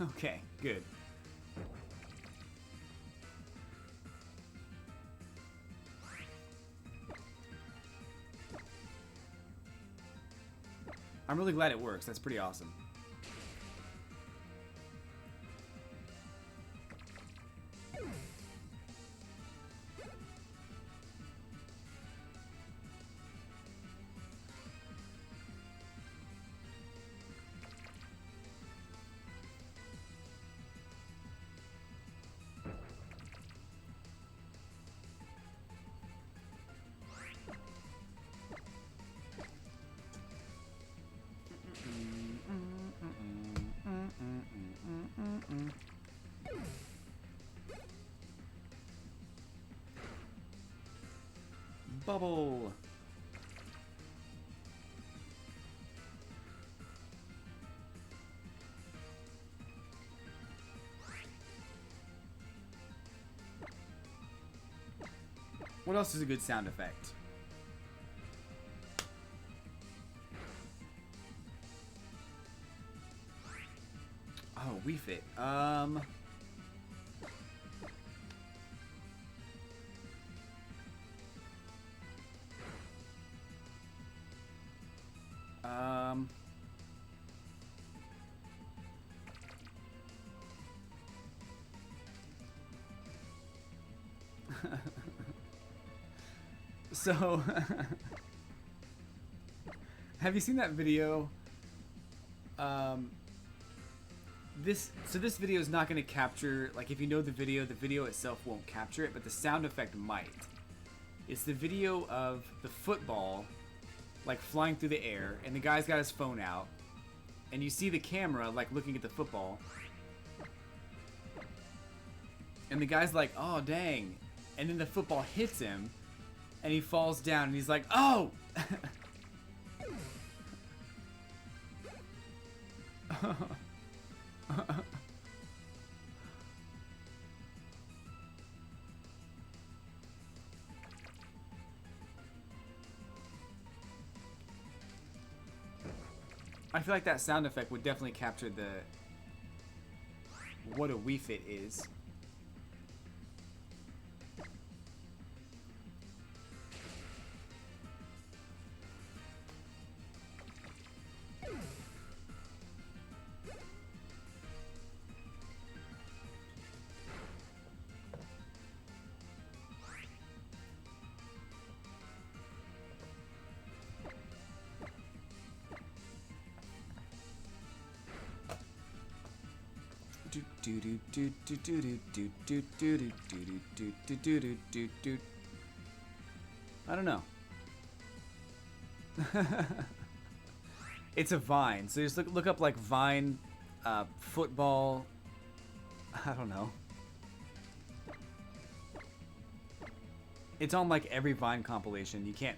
Okay, good. I'm really glad it works. That's pretty awesome. Bubble. What else is a good sound effect? Oh, we fit. So, have you seen that video? this video is not going to capture, like, if you know the video itself won't capture it, but the sound effect might. It's the video of the football, like, flying through the air, and the guy's got his phone out, and you see the camera, like, looking at the football, and the guy's like, oh, dang, and then the football hits him, and he falls down, and he's like, oh! I feel like that sound effect would definitely capture the what a Wii Fit is. I don't know. It's a Vine, so just look up like Vine football. I don't know. It's on like every Vine compilation. You can't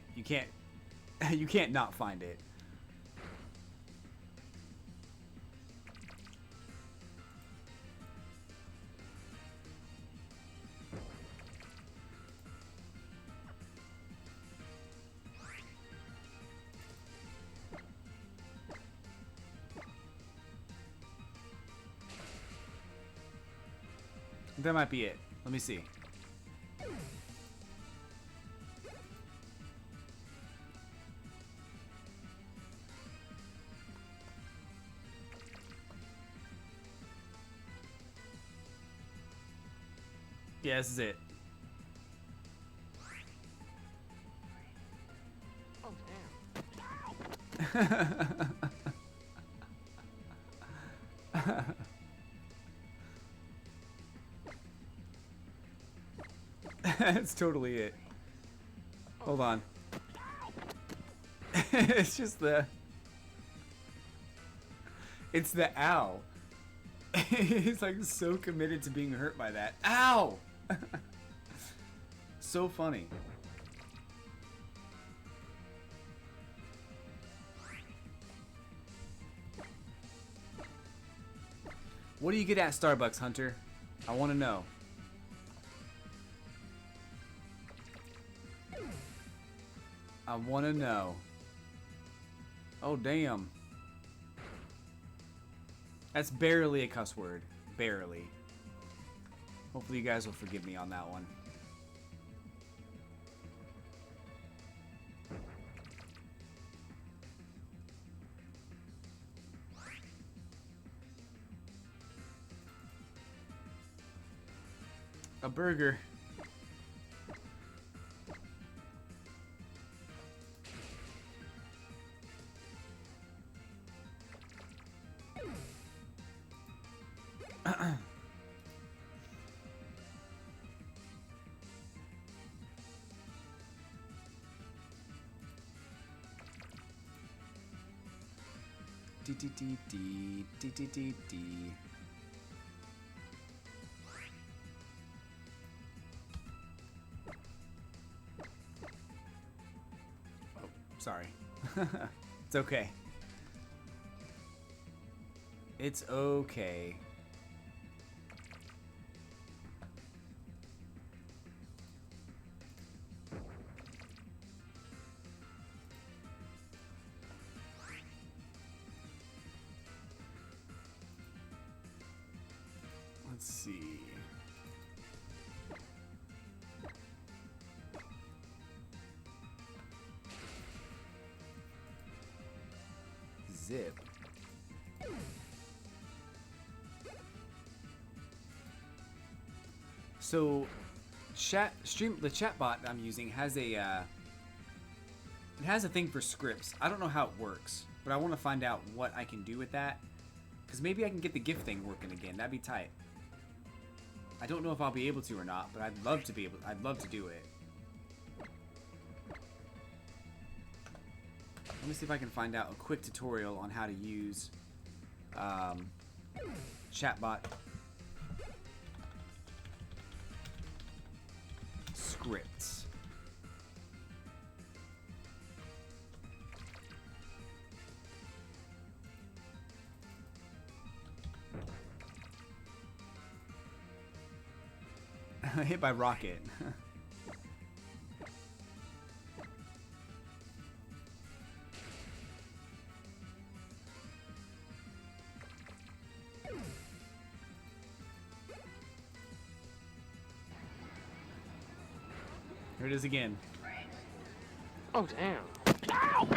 you can't not find it. That might be it. Let me see. Yeah, this is it. Oh, damn. That's totally it. Hold on. It's just the... It's the ow. He's like so committed to being hurt by that. Ow! So funny. What do you get at Starbucks, Hunter? I want to know. I want to know. Oh, damn. That's barely a cuss word. Barely. Hopefully you guys will forgive me on that one. A burger. D. Oh, sorry. It's okay. It's okay. Let's see. Zip. So, the chat bot I'm using has a it has a thing for scripts. I don't know how it works, but I want to find out what I can do with that. Because maybe I can get the gift thing working again. That'd be tight. I don't know if I'll be able to or not, but I'd love to be able. I'd love to do it. Let me see if I can find out a quick tutorial on how to use chatbot scripts. Hit by rocket. Here it is again. Oh, damn. Ow!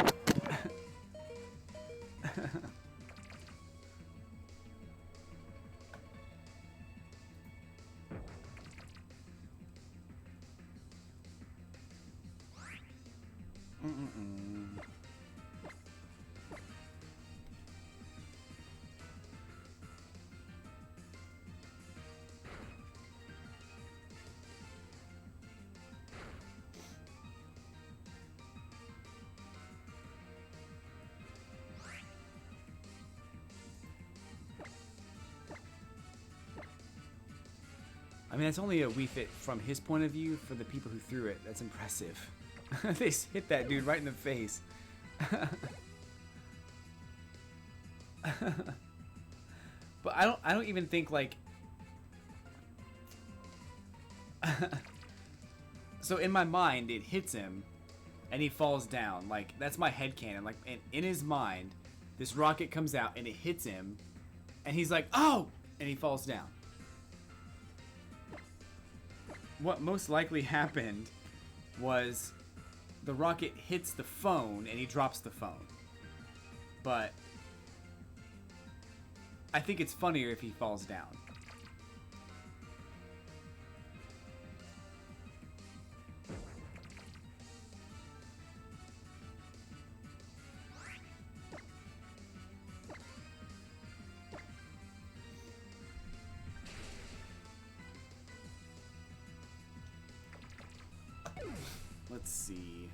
I mean, that's only a wee fit from his point of view. For the people who threw it, that's impressive. They hit that dude right in the face. But I don't even think like. So in my mind, it hits him, and he falls down. Like that's my headcanon. Like in his mind, this rocket comes out and it hits him, and he's like, "Oh!" and he falls down. What most likely happened was the rocket hits the phone and he drops the phone. But I think it's funnier if he falls down. Let's see.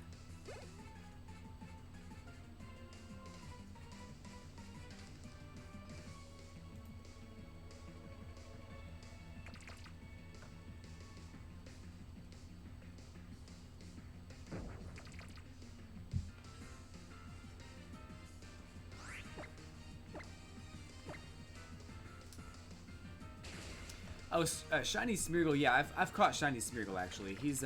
Oh, Shiny Smeargle. Yeah, I've caught Shiny Smeargle actually. He's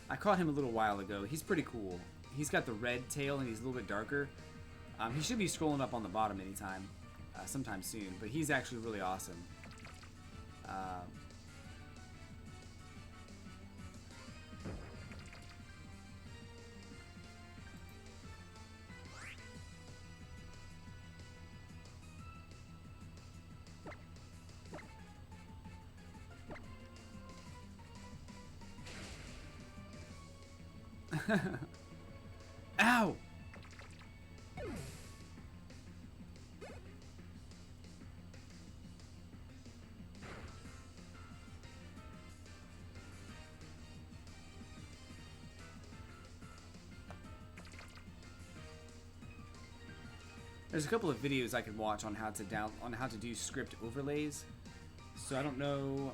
I caught him a little while ago. He's pretty cool. He's got the red tail and he's a little bit darker. He should be scrolling up on the bottom anytime, sometime soon. But he's actually really awesome. Ow! There's a couple of videos I could watch on how to do script overlays. So I don't know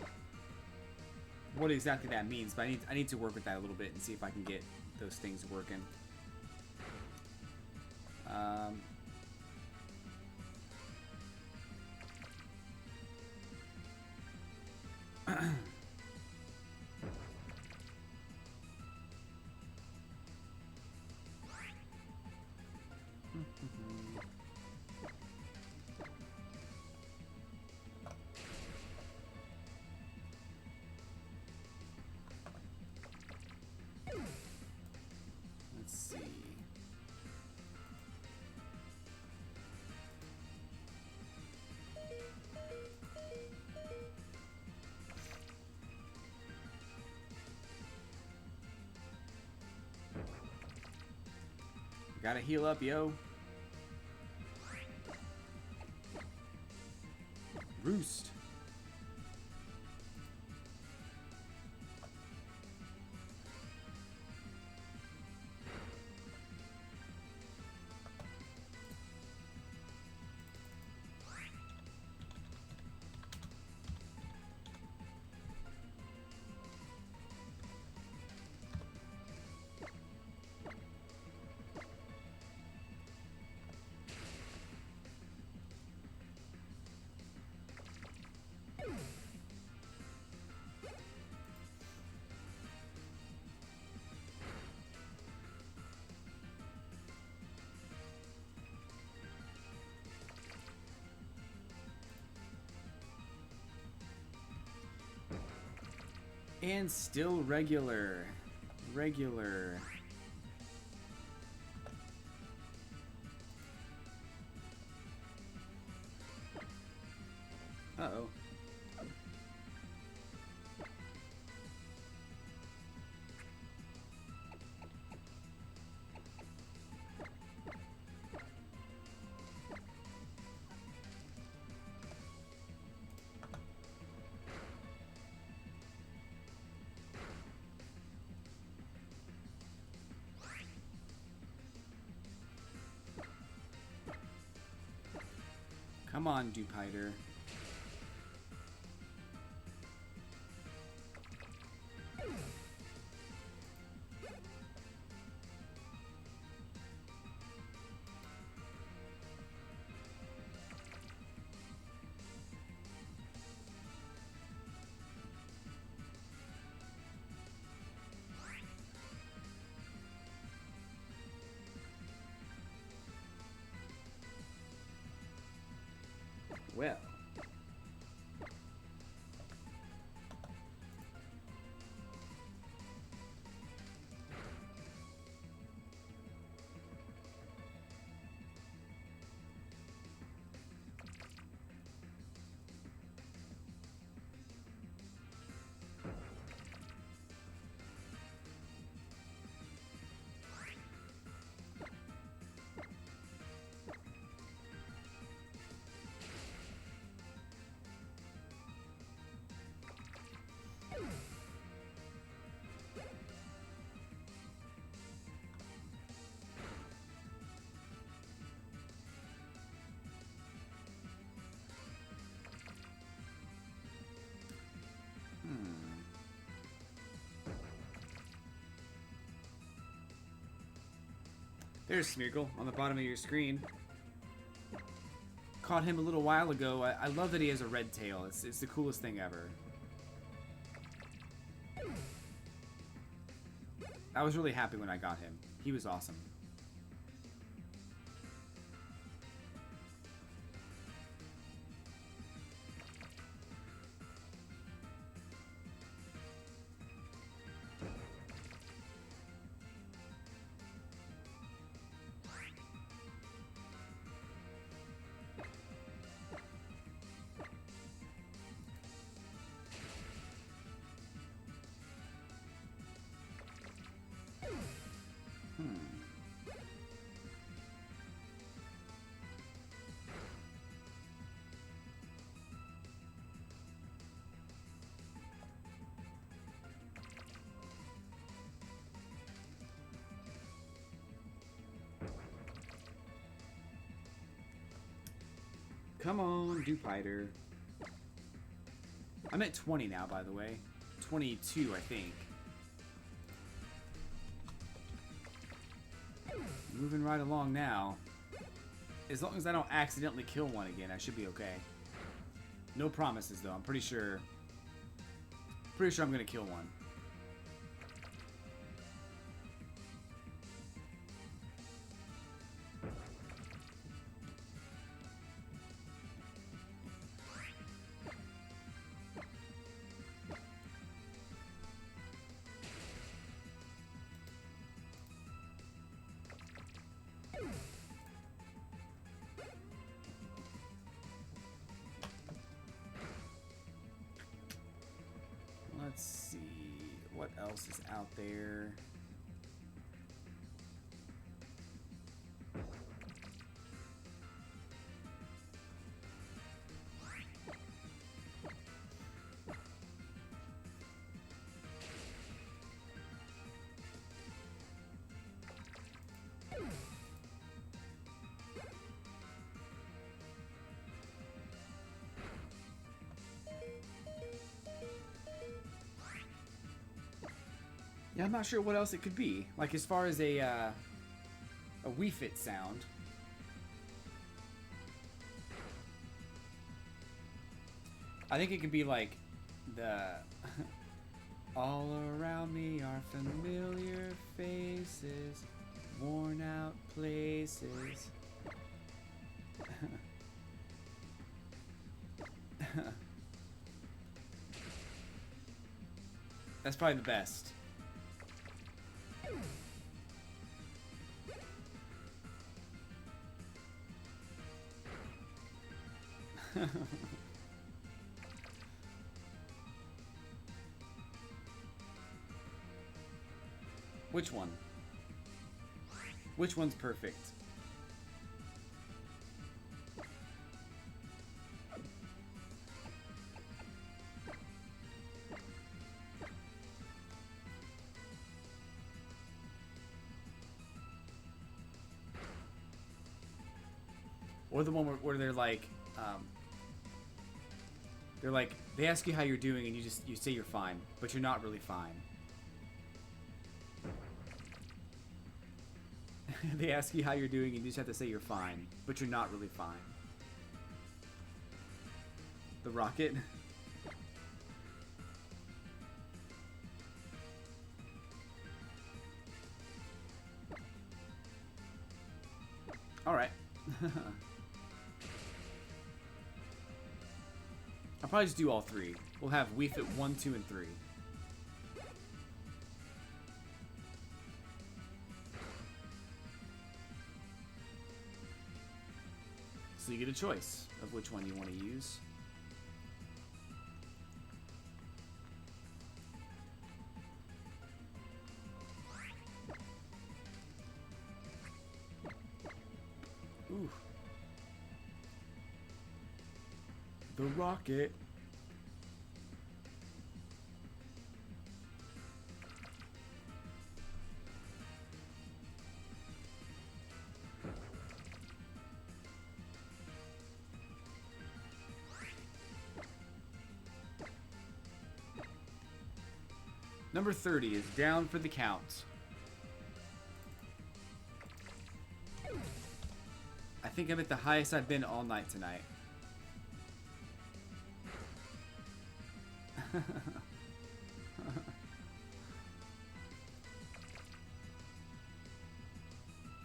what exactly that means, but I need to work with that a little bit and see if I can get those things working. Let's see. Gotta heal up, yo. Roost. And still regular. Regular. Uh-oh. Come on, Dupiter. Well. There's Smeargle on the bottom of your screen. Caught him a little while ago. I love that he has a red tail. It's the coolest thing ever. I was really happy when I got him. He was awesome. Come on, Dupiter. I'm at 20 now, by the way. 22, I think. Moving right along now. As long as I don't accidentally kill one again, I should be okay. No promises, though. I'm pretty sure I'm gonna kill one. Let's see what else is out there. Yeah, I'm not sure what else it could be. Like, as far as a Wii Fit sound. I think it could be like the all around me are familiar faces, worn out places. That's probably the best. Which one? Which one's perfect? Or the one where they're like, they ask you how you're doing and you say you're fine, but you're not really fine. They ask you how you're doing and you just have to say you're fine, but you're not really fine. The rocket. Alright. I'll probably just do all three. We'll have Wii Fit 1, 2, and 3. So you get a choice of which one you want to use. Ooh. The rocket. Number 30 is down for the count. I think I'm at the highest I've been all night tonight.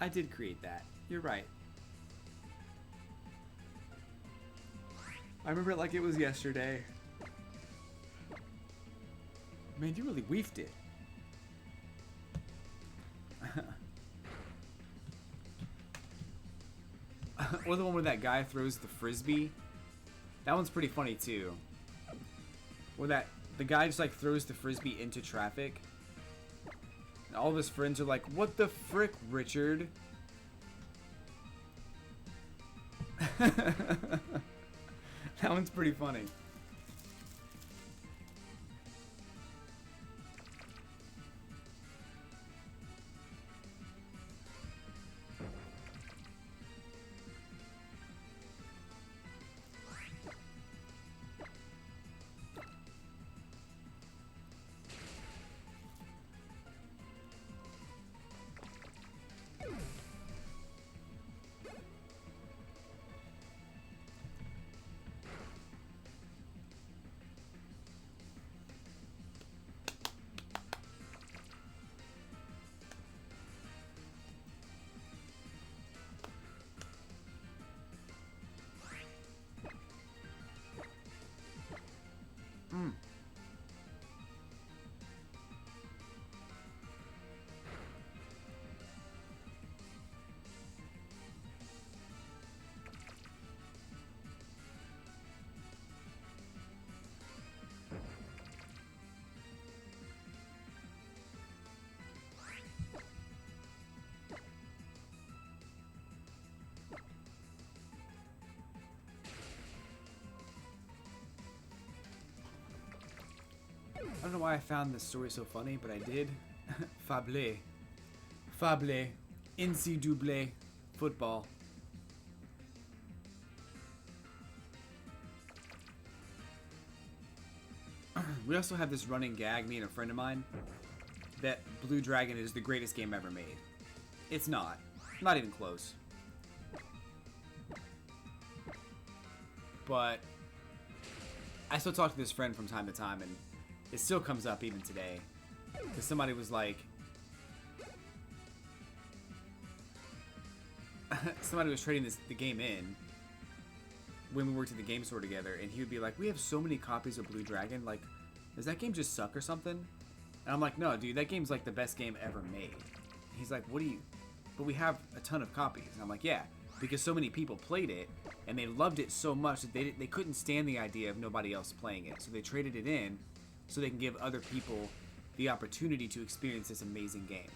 I did create that. You're right. I remember it like it was yesterday. Man, you really weefed it. Or the one where that guy throws the frisbee. That one's pretty funny too. Where the guy just like throws the frisbee into traffic. And all of his friends are like, "What the frick, Richard?" That one's pretty funny. I don't know why I found this story so funny, but I did. Fable. Fable. NC double. Football. We also have this running gag, me and a friend of mine, that Blue Dragon is the greatest game ever made. It's not. Not even close. But I still talk to this friend from time to time, and it still comes up even today. Because somebody was like... somebody was trading the game in when we worked at the game store together, and he would be like, we have so many copies of Blue Dragon, like, does that game just suck or something? And I'm like, no, dude, that game's like the best game ever made. He's like, what do you... But we have a ton of copies. And I'm like, yeah, because so many people played it, and they loved it so much that they couldn't stand the idea of nobody else playing it. So they traded it in so they can give other people the opportunity to experience this amazing game.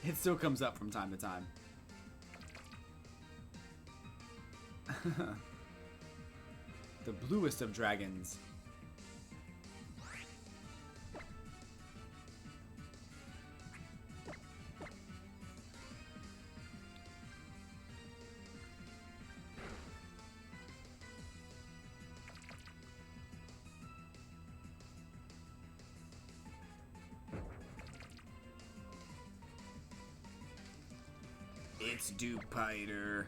It still comes up from time to time. The bluest of dragons. It's Dupiter.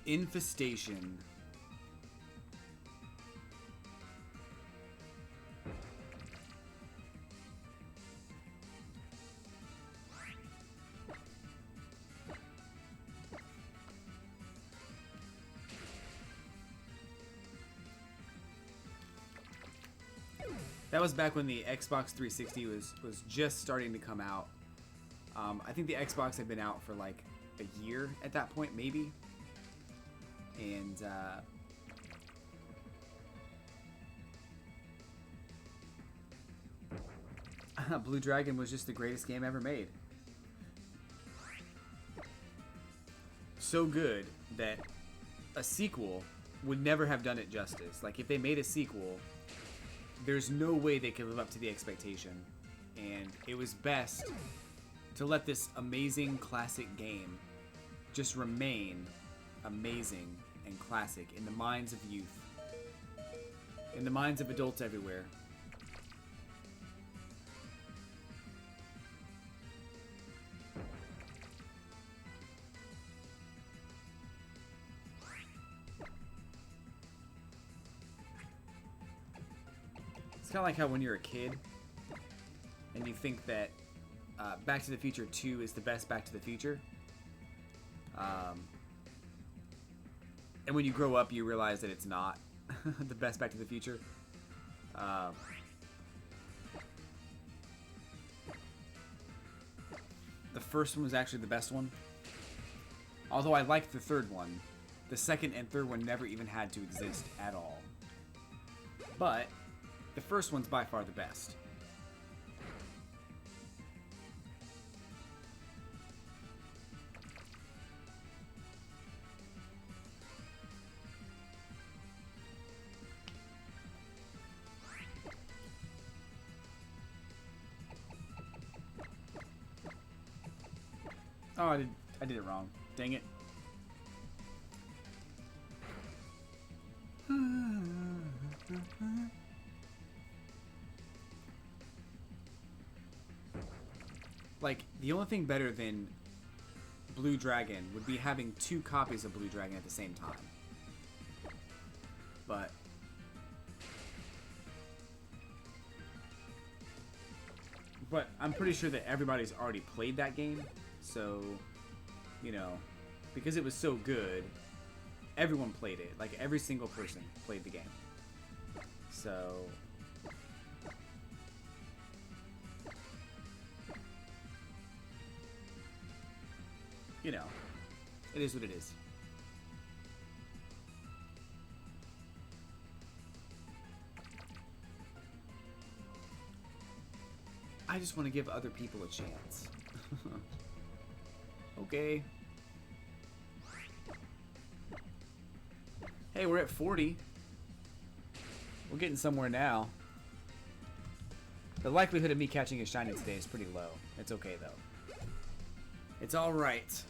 Infestation. That was back when the Xbox 360 was just starting to come out. I think the Xbox had been out for like a year at that point, maybe. And Blue Dragon was just the greatest game ever made. So good that a sequel would never have done it justice. Like, if they made a sequel, there's no way they could live up to the expectation. And it was best to let this amazing classic game just remain amazing and classic in the minds of youth, in the minds of adults everywhere. It's kind of like how when you're a kid and you think that Back to the Future 2 is the best Back to the Future. And when you grow up, you realize that it's not the best Back to the Future. The first one was actually the best one. Although I liked the third one. The second and third one never even had to exist at all. But the first one's by far the best. Oh, I did it wrong. Dang it. Like, the only thing better than Blue Dragon would be having 2 copies of Blue Dragon at the same time. But I'm pretty sure that everybody's already played that game. So, you know, because it was so good, everyone played it. Like, every single person played the game. So, you know, it is what it is. I just want to give other people a chance. Okay. Hey, we're at 40. We're getting somewhere now. The likelihood of me catching a shiny today is pretty low. It's okay, though. It's alright.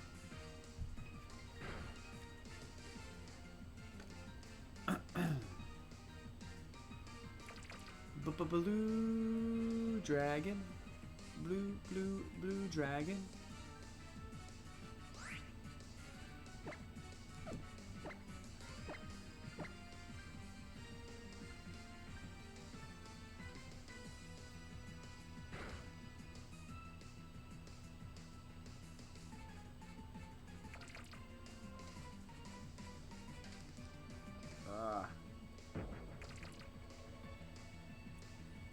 Blue dragon. Blue dragon.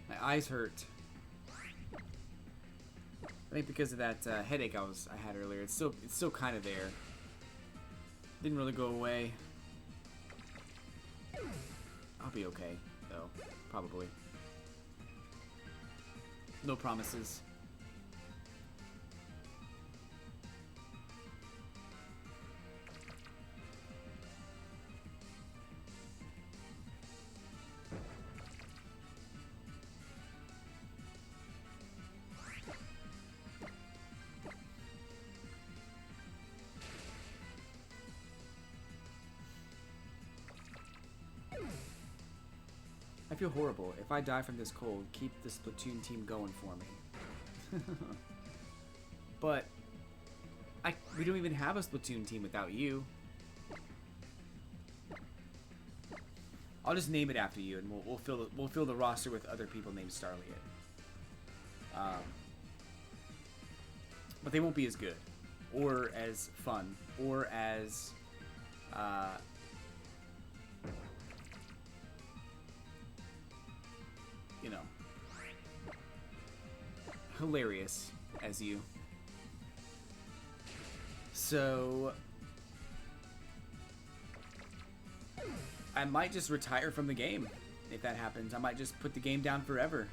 My eyes hurt. I think because of that headache I had earlier. It's still kind of there. Didn't really go away. I'll be okay though, probably. No promises. I feel horrible. If I die from this cold, keep the Splatoon team going for me. But we don't even have a Splatoon team without you. I'll just name it after you, and we'll fill the roster with other people named Starliet. But they won't be as good, or as fun, or as you know, hilarious as you. So I might just retire from the game if that happens. I might just put the game down forever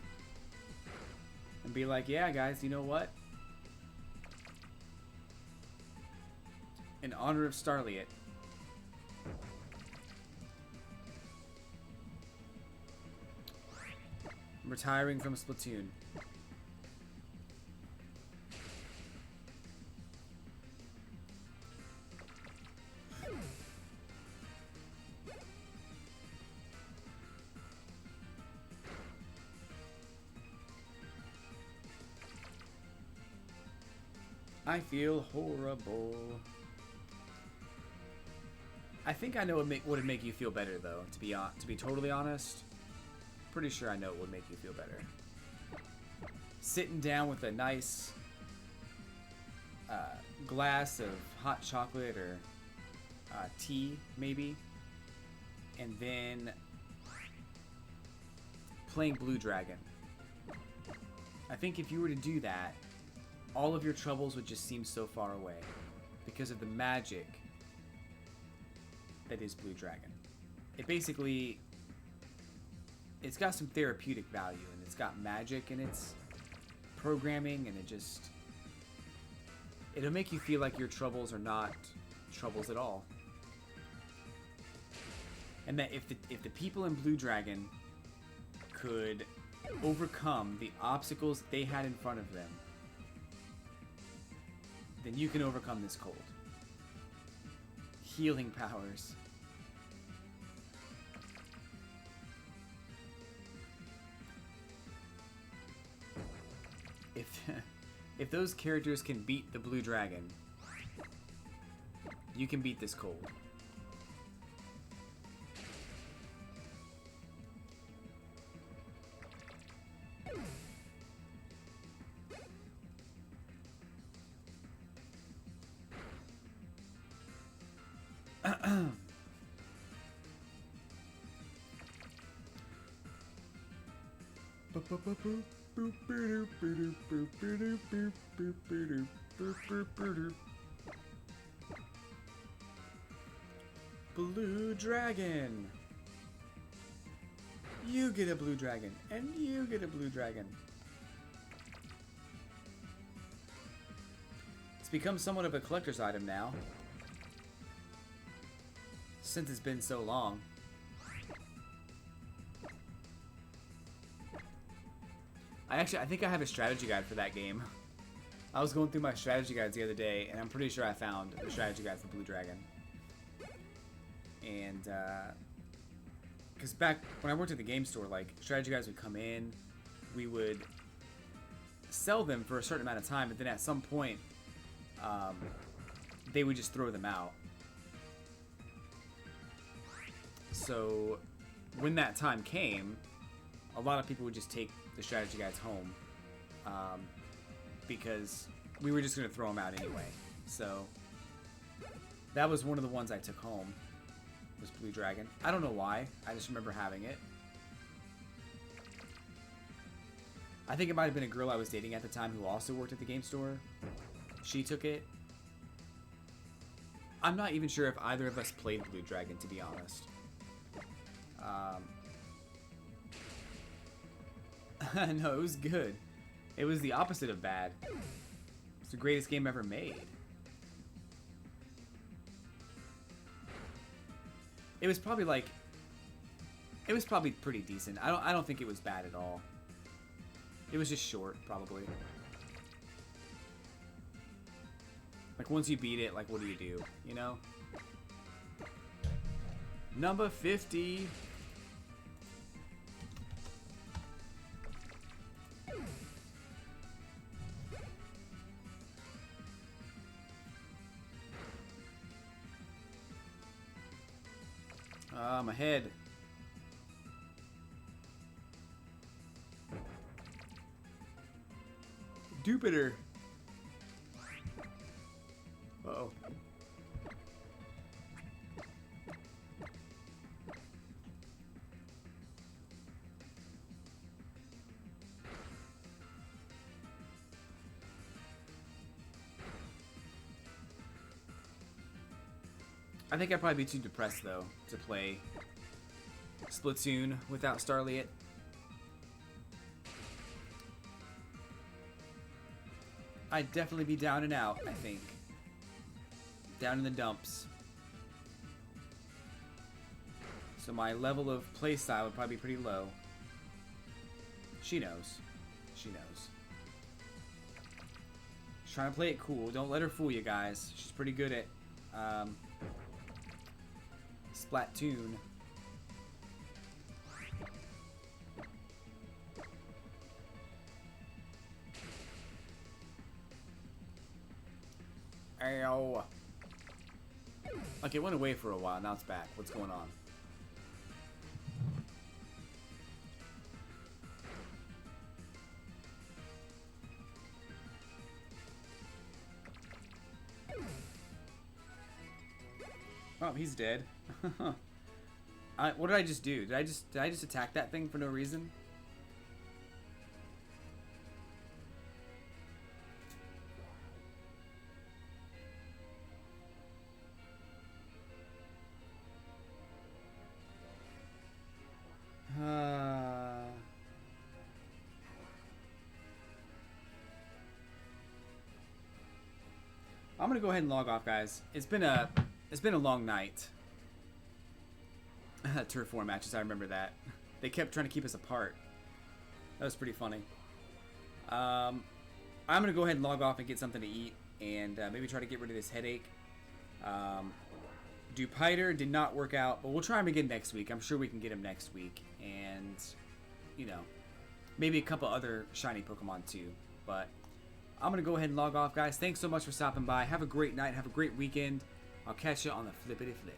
and be like, yeah guys, you know what, in honor of Starliet, I'm retiring from Splatoon. I feel horrible. I think I know what would make you feel better, though. To be totally honest, pretty sure I know it would make you feel better. Sitting down with a nice glass of hot chocolate or tea, maybe, and then playing Blue Dragon. I think if you were to do that, all of your troubles would just seem so far away because of the magic that is Blue Dragon. It's got some therapeutic value, and it's got magic in its programming, and it'll make you feel like your troubles are not troubles at all. And that if the people in Blue Dragon could overcome the obstacles they had in front of them, then you can overcome this cold. Healing powers. If those characters can beat the Blue Dragon, you can beat this cold. Blue Dragon. You get a Blue Dragon, and you get a Blue Dragon. It's become somewhat of a collector's item now. Since it's been so long. I think I have a strategy guide for that game. I was going through my strategy guides the other day, and I'm pretty sure I found the strategy guide for Blue Dragon. And, because back when I worked at the game store, like, strategy guides would come in, we would sell them for a certain amount of time, but then at some point, they would just throw them out. So, when that time came, a lot of people would just take the strategy guides home, because we were just going to throw them out anyway. So, that was one of the ones I took home, was Blue Dragon. I don't know why, I just remember having it. I think it might have been a girl I was dating at the time who also worked at the game store. She took it. I'm not even sure if either of us played Blue Dragon, to be honest. No, it was good. It was the opposite of bad. It's the greatest game ever made. It was probably like... It was probably pretty decent. I don't think it was bad at all. It was just short, probably. Like, once you beat it, like, what do you do? You know? Number 50. I'm ahead. Jupiter. Uh-oh. I think I'd probably be too depressed, though, to play Splatoon without Starliet. I'd definitely be down and out, I think. Down in the dumps. So my level of playstyle would probably be pretty low. She knows. She knows. She's trying to play it cool. Don't let her fool you guys. She's pretty good at Splatoon. Ow. Okay, it went away for a while. Now it's back. What's going on? Oh, he's dead. What did I just do? Did I just attack that thing for no reason? I'm gonna go ahead and log off, guys. It's been a long night. Turf War matches, I remember that. They kept trying to keep us apart. That was pretty funny. I'm gonna go ahead and log off and get something to eat, and maybe try to get rid of this headache. Dupiter did not work out, but we'll try him again next week. I'm sure we can get him next week, and you know, maybe a couple other shiny Pokemon too. But I'm gonna go ahead and log off, guys. Thanks so much for stopping by. Have a great night. Have a great weekend. I'll catch you on the flippity flip.